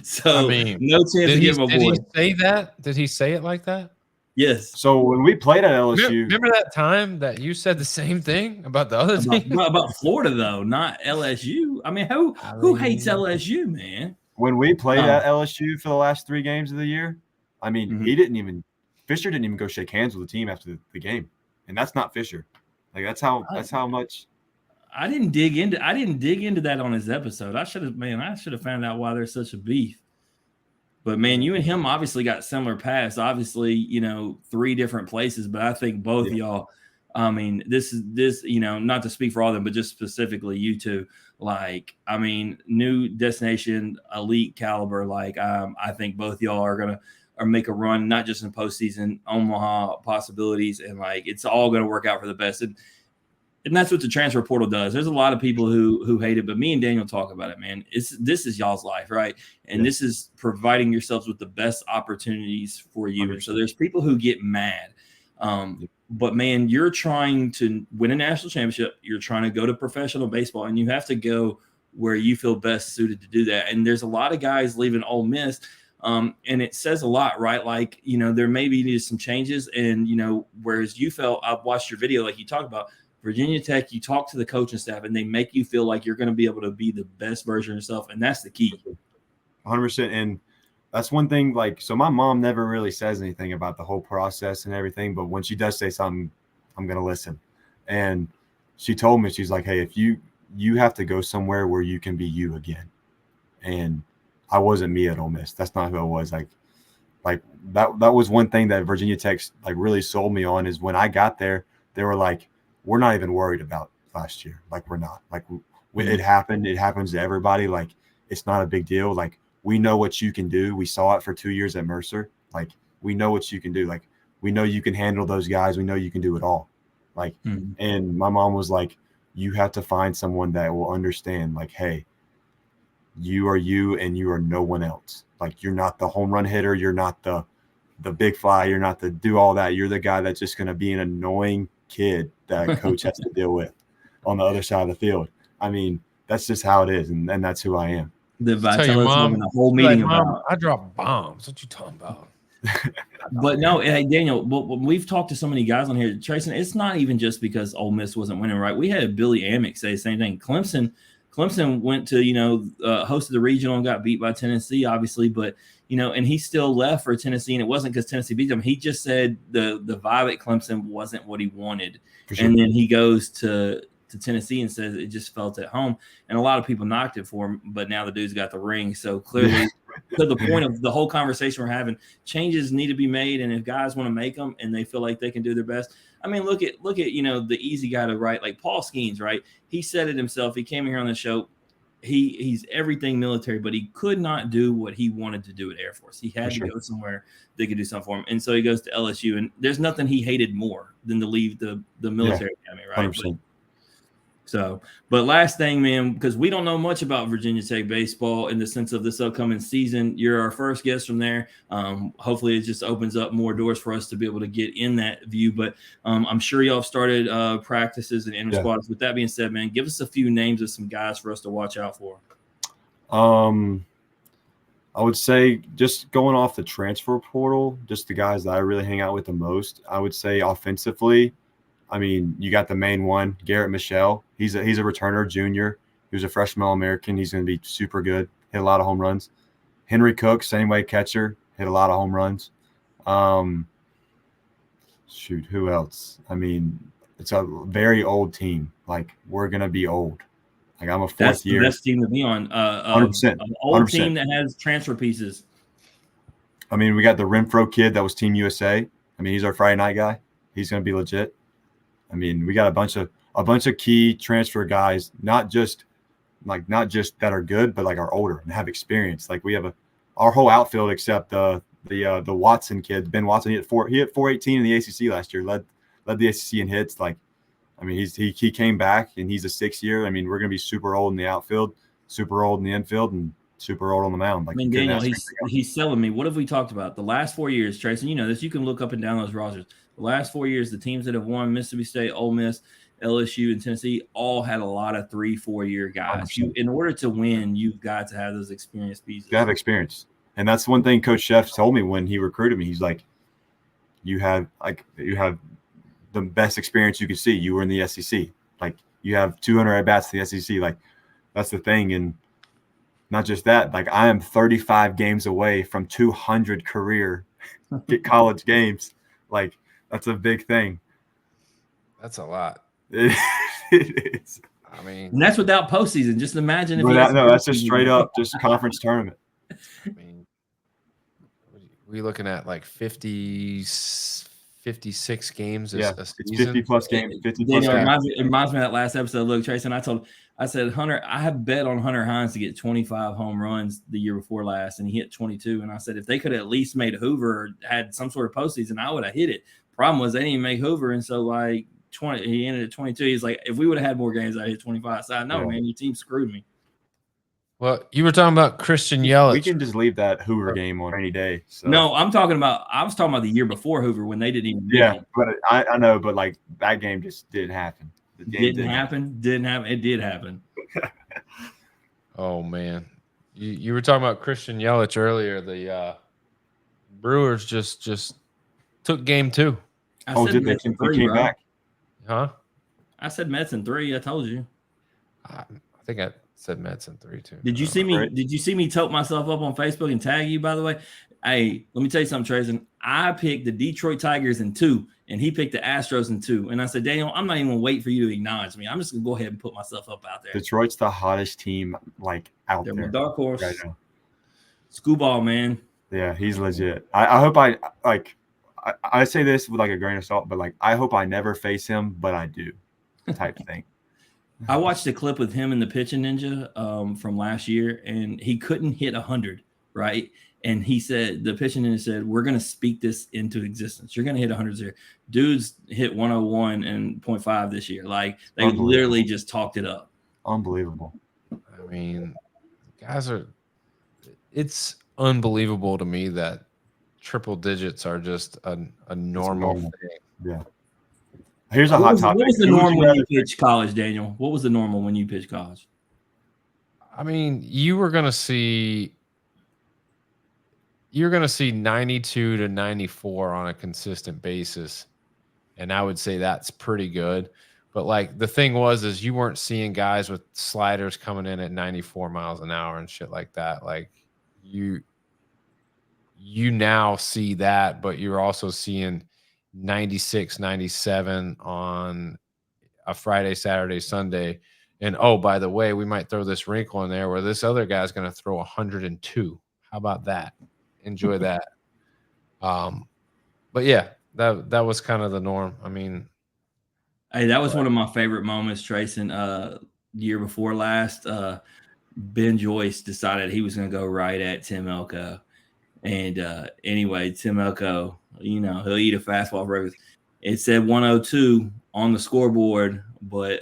So I mean, no chance to get my boy. Did he say that? Did he say it like that? Yes. So when we played at LSU, Remember that time that you said the same thing about the other team? About Florida though, not LSU. I mean, who hates LSU, man? When we played at LSU for the last 3 games of the year, I mean, Fisher didn't even go shake hands with the team after the game, and that's not Fisher. Like that's how much. I didn't dig into that on his episode. I should have found out why there's such a beef. But man, you and him obviously got similar paths. Obviously, 3 different places. But I think both of y'all. I mean, this not to speak for all of them, but just specifically you two. Like, I mean, new destination, elite caliber. Like, I think both y'all are gonna make a run, not just in postseason, Omaha possibilities, and like it's all gonna work out for the best. And that's what the transfer portal does. There's a lot of people who hate it, but me and Daniel talk about it, man. This is y'all's life, right? And this is providing yourselves with the best opportunities for you. 100%. And so there's people who get mad. But man, you're trying to win a national championship. You're trying to go to professional baseball, and you have to go where you feel best suited to do that. And there's a lot of guys leaving Ole Miss. And it says a lot, right? Like, there maybe needed some changes. And, whereas you felt, I've watched your video, like you talked about, Virginia Tech, you talk to the coaching staff and they make you feel like you're going to be able to be the best version of yourself. And that's the key. 100%. And that's one thing, like, so my mom never really says anything about the whole process and everything. But when she does say something, I'm going to listen. And she told me, she's like, hey, if you have to go somewhere where you can be you again. And I wasn't me at Ole Miss. That's not who I was. Like that was one thing that Virginia Tech like really sold me on is when I got there, they were like, we're not even worried about last year. Like we're not. Like it happened. It happens to everybody. Like it's not a big deal. Like we know what you can do. We saw it for 2 years at Mercer. Like we know what you can do. Like we know you can handle those guys. We know you can do it all. Like and my mom was like, you have to find someone that will understand. Like, hey, you are you and you are no one else. Like you're not the home run hitter. You're not the big fly. You're not the do all that. You're the guy that's just going to be an annoying kid that a coach has to deal with on the other side of the field. I mean, that's just how it is, and that's who I am. The whole meeting like, about. Mom, I drop bombs. What you talking about? But no, hey Daniel, when we've talked to so many guys on here, Treyson, it's not even just because Ole Miss wasn't winning, right? We had Billy Amick say the same thing. Clemson went to hosted the regional and got beat by Tennessee, obviously, but and he still left for Tennessee, and it wasn't because Tennessee beat them. He just said the vibe at Clemson wasn't what he wanted, sure. And then he goes to Tennessee and says it just felt at home, and a lot of people knocked it for him. But now the dude's got the ring, so clearly, to the point of the whole conversation we're having, changes need to be made, and if guys want to make them and they feel like they can do their best. I mean, look at the easy guy to write, like Paul Skeens, right? He said it himself. He came here on the show. He's everything military, but he could not do what he wanted to do at Air Force. He had to go somewhere that could do something for him. And so he goes to LSU, and there's nothing he hated more than to leave the military academy, right? 100%. But last thing, man, because we don't know much about Virginia Tech baseball in the sense of this upcoming season. You're our first guest from there. Hopefully it just opens up more doors for us to be able to get in that view. But I'm sure y'all have started practices and inter squads. With that being said, man, give us a few names of some guys for us to watch out for. I would say just going off the transfer portal, just the guys that I really hang out with the most. I would say offensively, I mean, you got the main one, Garrett Michelle. He's a returner, junior. He was a freshman All-American. He's going to be super good, hit a lot of home runs. Henry Cook, same way, catcher, hit a lot of home runs. Who else? I mean, it's a very old team. Like, we're going to be old. Like, I'm a fourth year. That's the best team to be on. 100%. An old 100%. team that has transfer pieces. I mean, we got the Renfro kid that was Team USA. I mean, he's our Friday night guy. He's going to be legit. I mean, we got a bunch of key transfer guys, not just that are good, but like are older and have experience. Like we have our whole outfield except the Watson kid, Ben Watson. He hit 418 in the ACC last year. Led the ACC in hits. Like, I mean, he came back and he's a 6th year. I mean, we're gonna be super old in the outfield, super old in the infield, and super old on the mound. Like, I mean, Daniel, he's selling me. What have we talked about the last 4 years, Treyson? You know this. You can look up and down those rosters. The last 4 years, the teams that have won, Mississippi State, Ole Miss, LSU and Tennessee all had a lot of 3-4 year guys. In order to win, you've got to have those experienced pieces. You have experience. And that's one thing Coach Chef told me when he recruited me. He's like, you have the best experience you could see. You were in the SEC. Like, you have 200 at-bats in the SEC. Like, that's the thing. And not just that, like, I am 35 games away from 200 career college games. Like, that's a big thing. That's a lot. It is. I mean, and that's without postseason. Just imagine if that's just straight up just conference tournament. I mean, we looking at like 56 games a season. It's 50 plus games. 50 plus Daniel, games. it reminds me of that last episode. Look, Treyson, I said, Hunter, I have bet on Hunter Hines to get 25 home runs the year before last, and he hit 22. And I said, if they could have at least made Hoover or had some sort of postseason, I would have hit it. Problem was they didn't even make Hoover, and so like 20, he ended at 22. He's like, if we would have had more games, I hit 25. So I know, man, your team screwed me. Well, you were talking about Christian Yelich. We can just leave that Hoover game on any day. So. No, I was talking about the year before Hoover when they didn't even. Yeah, but I know, but like that game just didn't happen. Didn't happen. It did happen. Oh man, you were talking about Christian Yelich earlier. The Brewers just took game 2. I said did they? Mets in They 3, came bro. back. Huh? I said Mets in 3. I told you. I think I said Mets in 3 too. Did you see me? Right. Did you see me tote myself up on Facebook and tag you? By the way, hey, let me tell you something, Treyson. I picked the Detroit Tigers in 2, and he picked the Astros in 2. And I said, Daniel, I'm not even gonna wait for you to acknowledge me. I'm just gonna go ahead and put myself up out there. Detroit's the hottest team like out They're there. my dark horse. Right now. Screwball, man. Yeah, he's legit. I hope I say this with like a grain of salt, but like I hope I never face him, but I do, type thing. I watched a clip with him and the Pitching Ninja from last year, and he couldn't hit 100, right? And he said, the Pitching Ninja said, we're going to speak this into existence. You're going to hit 100 here. Dudes hit 101 and 0.5 this year. Like, they literally just talked it up. Unbelievable. I mean, guys it's unbelievable to me that triple digits are just a normal thing. Yeah. Here's a hot topic. What was the normal when you pitched college, Daniel? What was the normal when you pitched college? I mean, you're going to see 92 to 94 on a consistent basis. And I would say that's pretty good. But like the thing is you weren't seeing guys with sliders coming in at 94 miles an hour and shit like that. Like you now see that, but you're also seeing 96, 97 on a Friday, Saturday, Sunday. And oh, by the way, we might throw this wrinkle in there where this other guy's going to throw 102. How about that? Enjoy that. But yeah, that was kind of the norm. I mean, hey, that was one of my favorite moments, Treyson. Year before last, Ben Joyce decided he was going to go right at Tim Elko. And anyway, Tim Elko, he'll eat a fastball for everything. It said 102 on the scoreboard, but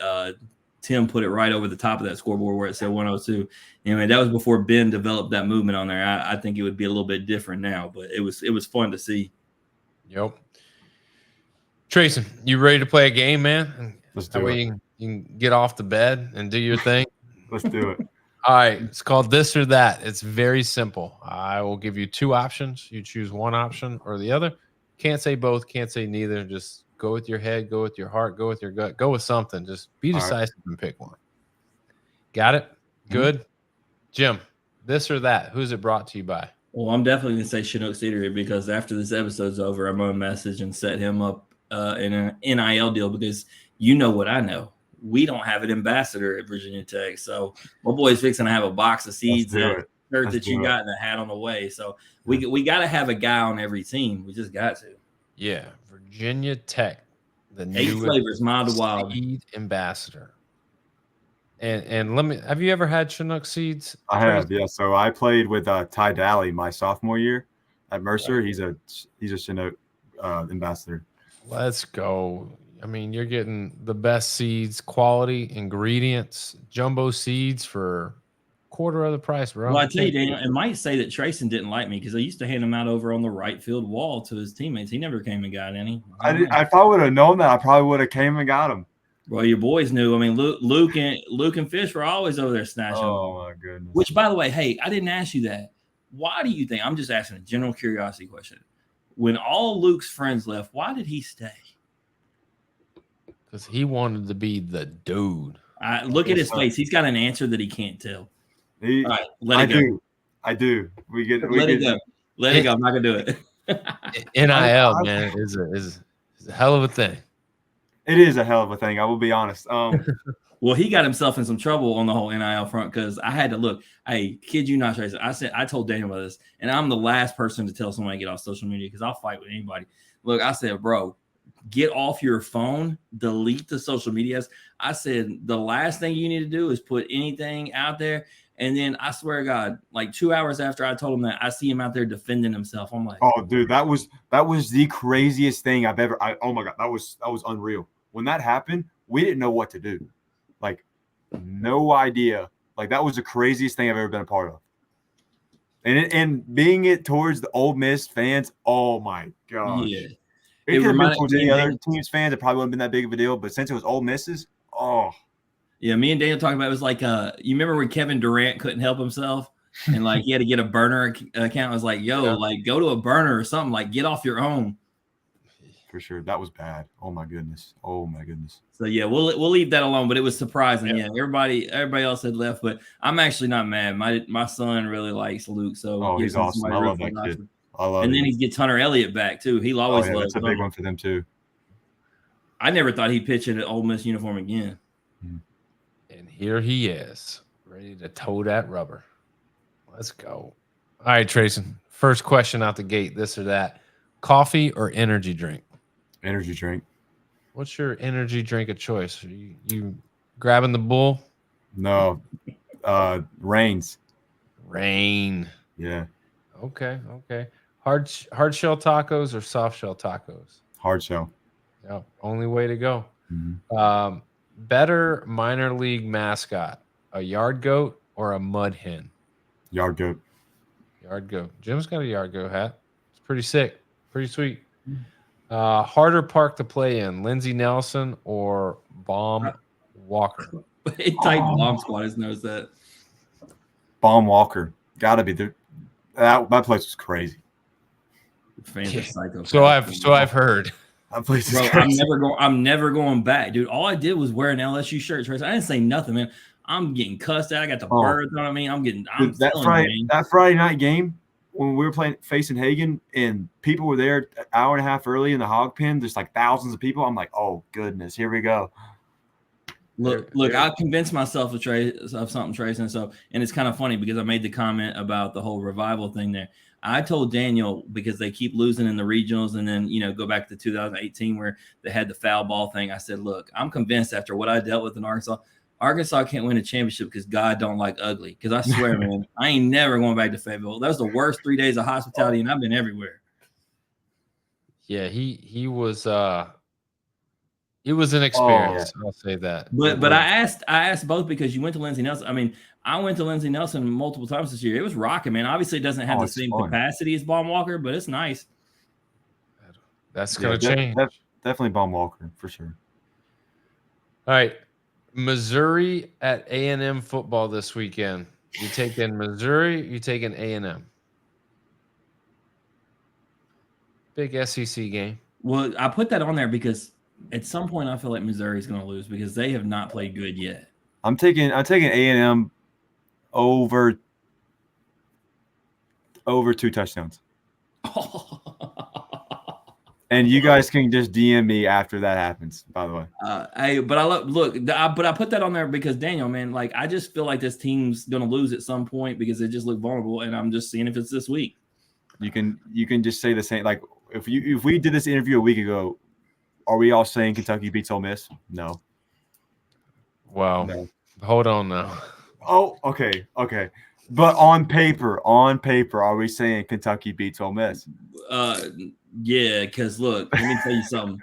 Tim put it right over the top of that scoreboard where it said 102. Anyway, that was before Ben developed that movement on there. I think it would be a little bit different now, but it was fun to see. Yep. Treyson, you ready to play a game, man? Let's that do way it. you can get off the bed and do your thing. Let's do it. All right, it's called This or That. It's very simple. I will give you 2 options. You choose one option or the other. Can't say both, can't say neither. Just go with your head, go with your heart, go with your gut, go with something. Just be decisive and pick one. Got it? Good. Jim, this or that, who's it brought to you by? Well, I'm definitely going to say Chinook Cedar because after this episode's over, I'm going to message and set him up in an NIL deal because you know what I know. We don't have an ambassador at Virginia Tech. So my boy's fixing to have a box of seeds, a shirt that you got, and a hat on the way. So we got to have a guy on every team. We just got to. Yeah, Virginia Tech, the 8 new flavors, mild to wild. seed ambassador. And let me, have you ever had Chinook seeds? I have, yeah. So I played with Ty Daly my sophomore year at Mercer. He's a Chinook ambassador. Let's go. I mean, you're getting the best seeds, quality, ingredients, jumbo seeds for quarter of the price, bro. Well, I tell you, Daniel, it might say that Treyson didn't like me because I used to hand him out over on the right field wall to his teammates. He never came and got any. If I would have known that, I probably would have came and got him. Well, your boys knew. I mean, Luke and Fish were always over there snatching. Oh my goodness. Which, by the way, hey, I didn't ask you that. Why do you think? I'm just asking a general curiosity question. When all Luke's friends left, why did he stay? Because he wanted to be the dude. Look at his face. He's got an answer that he can't tell. All right, let it go. I do. Let it go. Let it go. I'm not gonna do it. NIL, man, is a hell of a thing. It is a hell of a thing. I will be honest. Well, he got himself in some trouble on the whole NIL front because I had to look. Hey, kid, you not, Treyson. I told Daniel about this, and I'm the last person to tell somebody to get off social media because I'll fight with anybody. Look, I said, bro, get off your phone, delete the social medias. I said the last thing you need to do is put anything out there. And then I swear to God, like 2 hours after I told him that, I see him out there defending himself. I'm like, oh, dude, that was the craziest thing I've ever. Oh my God, that was unreal. When that happened, we didn't know what to do. Like, no idea. Like, that was the craziest thing I've ever been a part of. And being it towards the Ole Miss fans, oh my gosh. yeah. It could have been towards any other team's fans. It probably wouldn't have been that big of a deal. But since it was Ole Miss's, oh. Yeah, me and Daniel talking about it was like, you remember when Kevin Durant couldn't help himself? And like he had to get a burner account. I was like, yo, like go to a burner or something. Like get off your own. For sure. That was bad. Oh my goodness. So yeah, we'll leave that alone. But it was surprising. Yeah, everybody else had left, but I'm actually not mad. My son really likes Luke, so he's awesome. I love that kid. And then he gets Hunter Elliott back too. He'll always love. That's a big one for them too. I never thought he'd pitch in an Ole Miss uniform again. And here he is, ready to toe that rubber. Let's go. All right, Treyson. First question out the gate, this or that. Coffee or energy drink? Energy drink. What's your energy drink of choice? Are you grabbing the Bull? No. Reigns. Rain. Yeah. Okay. Hard shell tacos or soft shell tacos? Hard shell. Yeah, only way to go. Mm-hmm. Better minor league mascot, a yard goat or a mud hen? Yard goat. Yard goat. Jim's got a yard goat hat. It's pretty sick. Pretty sweet. Harder park to play in, Lindsey Nelson or Baum Walker? It tight bomb squad knows that. Baum Walker. Gotta be there. That place was crazy. Fans are psycho. So I've heard. That place is Bro, crazy. I'm never going back, dude. All I did was wear an LSU shirt, Trace. I didn't say nothing, man. I'm getting cussed at. I got the birds on me. That Friday night game when we were facing Hagen and people were there an hour and a half early in the hog pen, just like thousands of people. I'm like, oh goodness, here we go. Look, I convinced myself of something, Treyson. And it's kind of funny because I made the comment about the whole revival thing there. I told Daniel because they keep losing in the regionals and then, go back to 2018 where they had the foul ball thing. I said, look, I'm convinced after what I dealt with in Arkansas can't win a championship because God don't like ugly. Because I swear, man, I ain't never going back to Fayetteville. That was the worst 3 days of hospitality, and I've been everywhere. Yeah, he was it was an experience. I'll say that. But I asked both because you went to Lindsey Nelson. I mean, I went to Lindsey Nelson multiple times this year. It was rocking, man. Obviously, it doesn't have the same capacity as Baum Walker, but it's nice. That's going to change. Definitely Baum Walker for sure. All right. Missouri at A&M football this weekend. You taking Missouri, you taking A&M. Big SEC game. Well, I put that on there because at some point I feel like Missouri is going to lose because they have not played good yet. I'm taking A&M over 2 touchdowns. And you guys can just DM me after that happens, by the way. But I put that on there because Daniel, man, like I just feel like this team's gonna lose at some point because they just look vulnerable, and I'm just seeing if it's this week. You can just say the same. Like if we did this interview a week ago, are we all saying Kentucky beats Ole Miss? No. Wow. No. Hold on now. Oh, okay. But on paper, are we saying Kentucky beats Ole Miss? Yeah, because look, let me tell you something.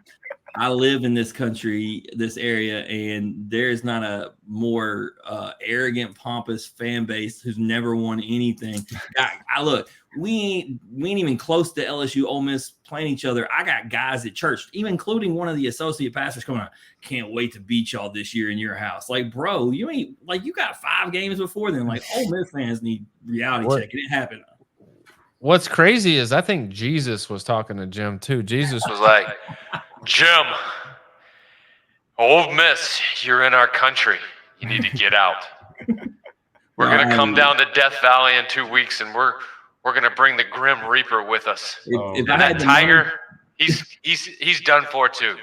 I live in this country, this area, and there's not a more arrogant, pompous fan base who's never won anything. I look, we ain't even close to LSU, Ole Miss playing each other. I got guys at church, even including one of the associate pastors, coming out. Can't wait to beat y'all this year in your house. Like, bro, you ain't like you got 5 games before then. Like, Ole Miss fans need reality check. It didn't happen. What's crazy is I think Jesus was talking to Jim too. Jesus was like, Jim, Ole Miss, you're in our country. You need to get out. We're going to come down to Death Valley in 2 weeks, and we're going to bring the Grim Reaper with us. If And that Tiger, he's done for too.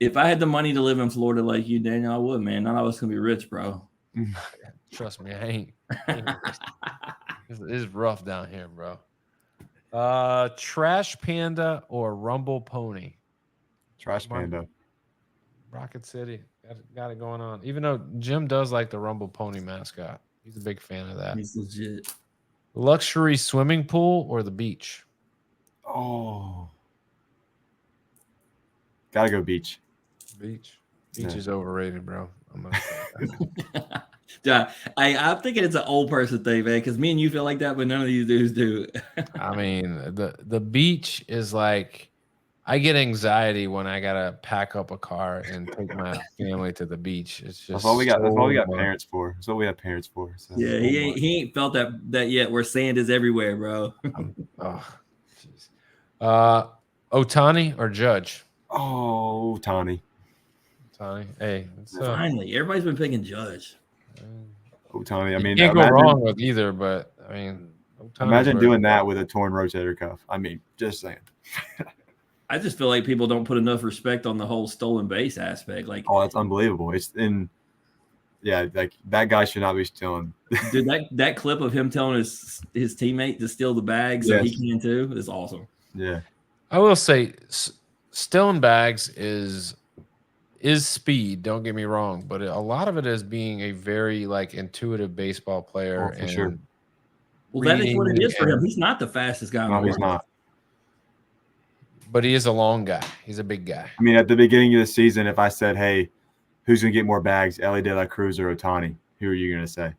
If I had the money to live in Florida like you, Daniel, I would, man. None of us can be rich, bro. Trust me, I ain't. It's rough down here, bro. Trash Panda or Rumble Pony? Trash Panda. Rocket City got it going on. Even though Jim does like the Rumble Pony mascot, he's a big fan of that. He's legit. Luxury swimming pool or the beach? Oh, gotta go beach. Beach is overrated, bro. I'm gonna Yeah, I'm thinking it's an old person thing, man. Because me and you feel like that, but none of these dudes do. I mean, the beach is like, I get anxiety when I gotta pack up a car and take my family to the beach. It's just That's all we got. That's all we got parents for. That's what we have parents for. So. Yeah, he ain't felt that yet. Where sand is everywhere, bro. Otani or Judge? Oh, Tani. Hey, finally, everybody's been picking Judge. Otani. I mean, you can't go wrong with either. But I mean, imagine doing that with a torn rotator cuff. I mean, just saying. I just feel like people don't put enough respect on the whole stolen base aspect. Like, oh, that's unbelievable. Yeah, like that guy should not be stealing. Dude, that clip of him telling his teammate to steal the bag so he can too is awesome. Yeah, I will say, stealing bags is speed. Don't get me wrong, but a lot of it is being a very intuitive baseball player. For sure. Well, that is what it is for him. He's not the fastest guy. No, he's not. But he is a long guy. He's a big guy. I mean, at the beginning of the season, if I said, "Hey, who's going to get more bags, Ellie De La Cruz or Otani?" Who are you going to say?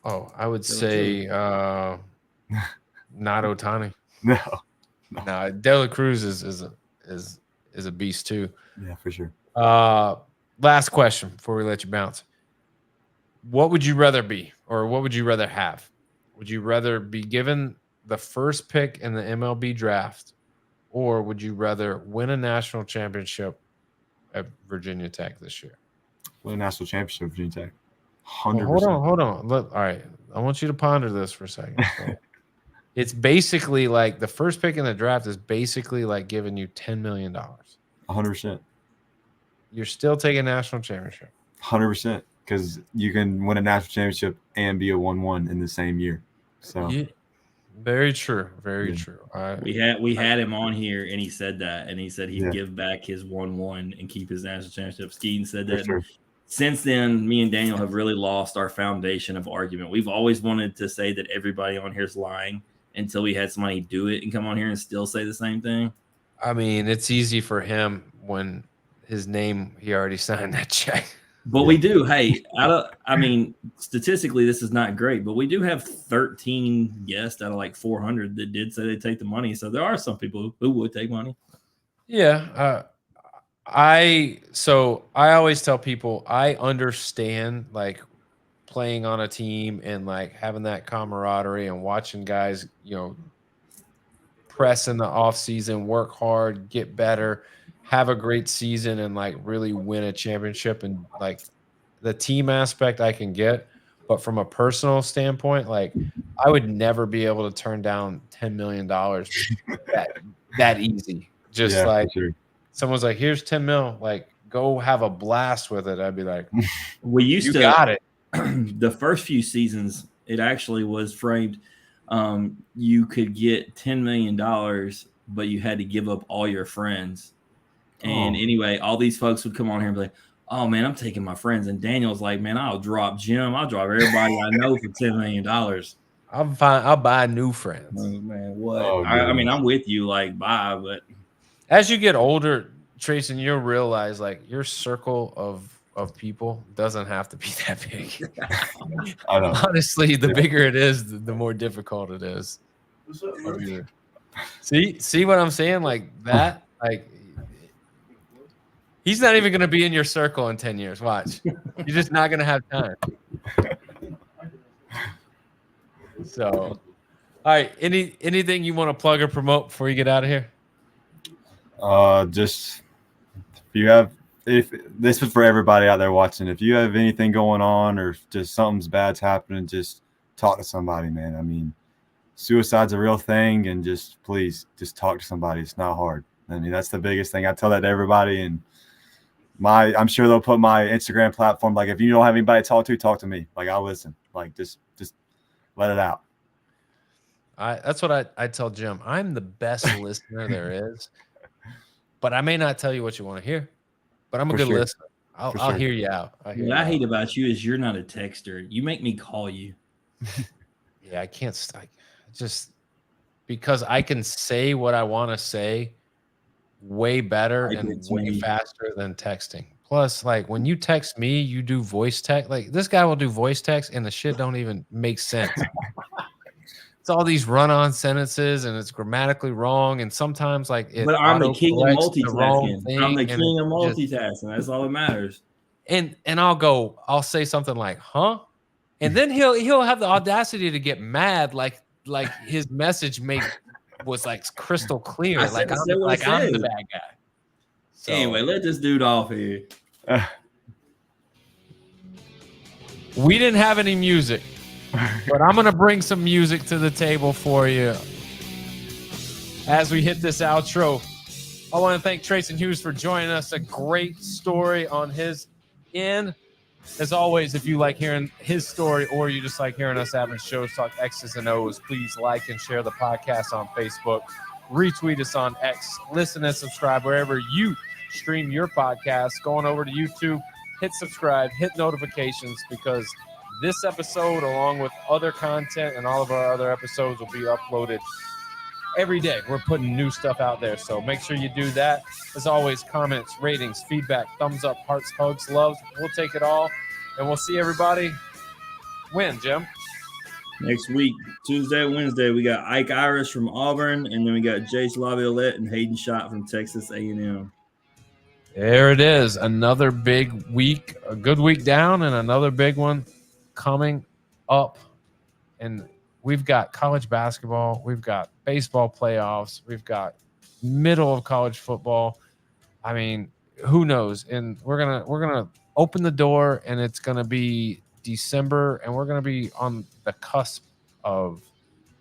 Oh, I would say not Otani. No. De La Cruz is a beast too. Yeah, for sure. Last question before we let you bounce. What would you rather be, or what would you rather have? Would you rather be given the first pick in the MLB draft, or would you rather win a national championship at Virginia Tech this year? Win a national championship at Virginia Tech. 100%. Hold on. Look, all right. I want you to ponder this for a second. So, it's basically like the first pick in the draft is basically like giving you $10 million. 100%. You're still taking a national championship. 100%. Because you can win a national championship and be a 1-1 in the same year. So yeah. Very true. Very true. We had him on here, and he said that, and he said he'd give back his 1-1 and keep his national championship. Skeeten said that. Sure. Since then, me and Daniel have really lost our foundation of argument. We've always wanted to say that everybody on here is lying until we had somebody do it and come on here and still say the same thing. I mean, it's easy for him when his name, he already signed that check. But we do. Hey, I mean, statistically, this is not great, but we do have 13 guests out of 400 that did say they take the money. So there are some people who would take money. Yeah. I always tell people I understand playing on a team and having that camaraderie and watching guys, press in the off season, work hard, get better, have a great season, and really win a championship. And the team aspect I can get, but from a personal standpoint, I would never be able to turn down $10 million that easy. Just sure. Someone's like, here's 10 mil, go have a blast with it. I'd be like, we used to got it. The first few seasons, it actually was framed. You could get $10 million, but you had to give up all your friends. And anyway, all these folks would come on here and be like, oh man, I'm taking my friends. And Daniel's like, man, I'll drop Jim. I'll drop everybody I know for $10 million. I'll buy new friends. Oh, man, what? I mean, I'm with you, bye, but as you get older, Treyson, you'll realize like your circle of people doesn't have to be that big. I know. Honestly, the bigger it is, the more difficult it is. What's up, man? See what I'm saying? Like that, like he's not even going to be in your circle in 10 years. Watch. You're just not going to have time. So, all right. Anything you want to plug or promote before you get out of here? Just if this is for everybody out there watching, if you have anything going on or just something's bad's happening, just talk to somebody, man. I mean, suicide's a real thing, and please talk to somebody. It's not hard. I mean, that's the biggest thing. I tell that to everybody, and I'm sure they'll put my Instagram platform. Like, if you don't have anybody to talk to me. Like, I'll listen. Like, just let it out. That's what I tell Jim. I'm the best listener there is, but I may not tell you what you want to hear, but I'm a good listener. I'll hear you out. What I hate about you is you're not a texter. You make me call you. Yeah, I can't. Just because I can say what I want to say way better and way faster than texting. Plus, like when you text me, you do voice text. Like this guy will do voice text, and the shit don't even make sense. It's all these run-on sentences, and it's grammatically wrong. And sometimes, like, but I'm the king of multitasking. I'm the king of multitasking. That's all that matters. And I'll say something like, "Huh," and then he'll have the audacity to get mad, like his message was like crystal clear, I'm the bad guy. So, anyway, let this dude off here. We didn't have any music, but I'm gonna bring some music to the table for you as we hit this outro. I want to thank Treyson Hughes for joining us. A great story on his end. As always, if you like hearing his story or you just like hearing us having shows talk X's and O's, please like and share the podcast on Facebook. Retweet us on X. Listen and subscribe wherever you stream your podcast. Going over to YouTube, hit subscribe, hit notifications, because this episode, along with other content and all of our other episodes, will be uploaded every day. We're putting new stuff out there, so make sure you do that. As always, comments, ratings, feedback, thumbs up, hearts, hugs, loves. We'll take it all, and we'll see everybody when, Jim? Next week, Tuesday, Wednesday, we got Ike Irish from Auburn, and then we got Jace Laviolette and Hayden Schott from Texas A&M. There it is. Another big week, a good week down, and another big one coming up. And we've got college basketball, we've got baseball playoffs, we've got middle of college football. I mean, who knows? And we're gonna open the door, and it's gonna be December, and we're gonna be on the cusp of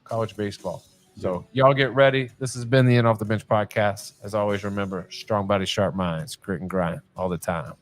college baseball. So y'all get ready. This has been the In Off the Bench podcast. As always, remember, strong body, sharp minds, grit and grind all the time.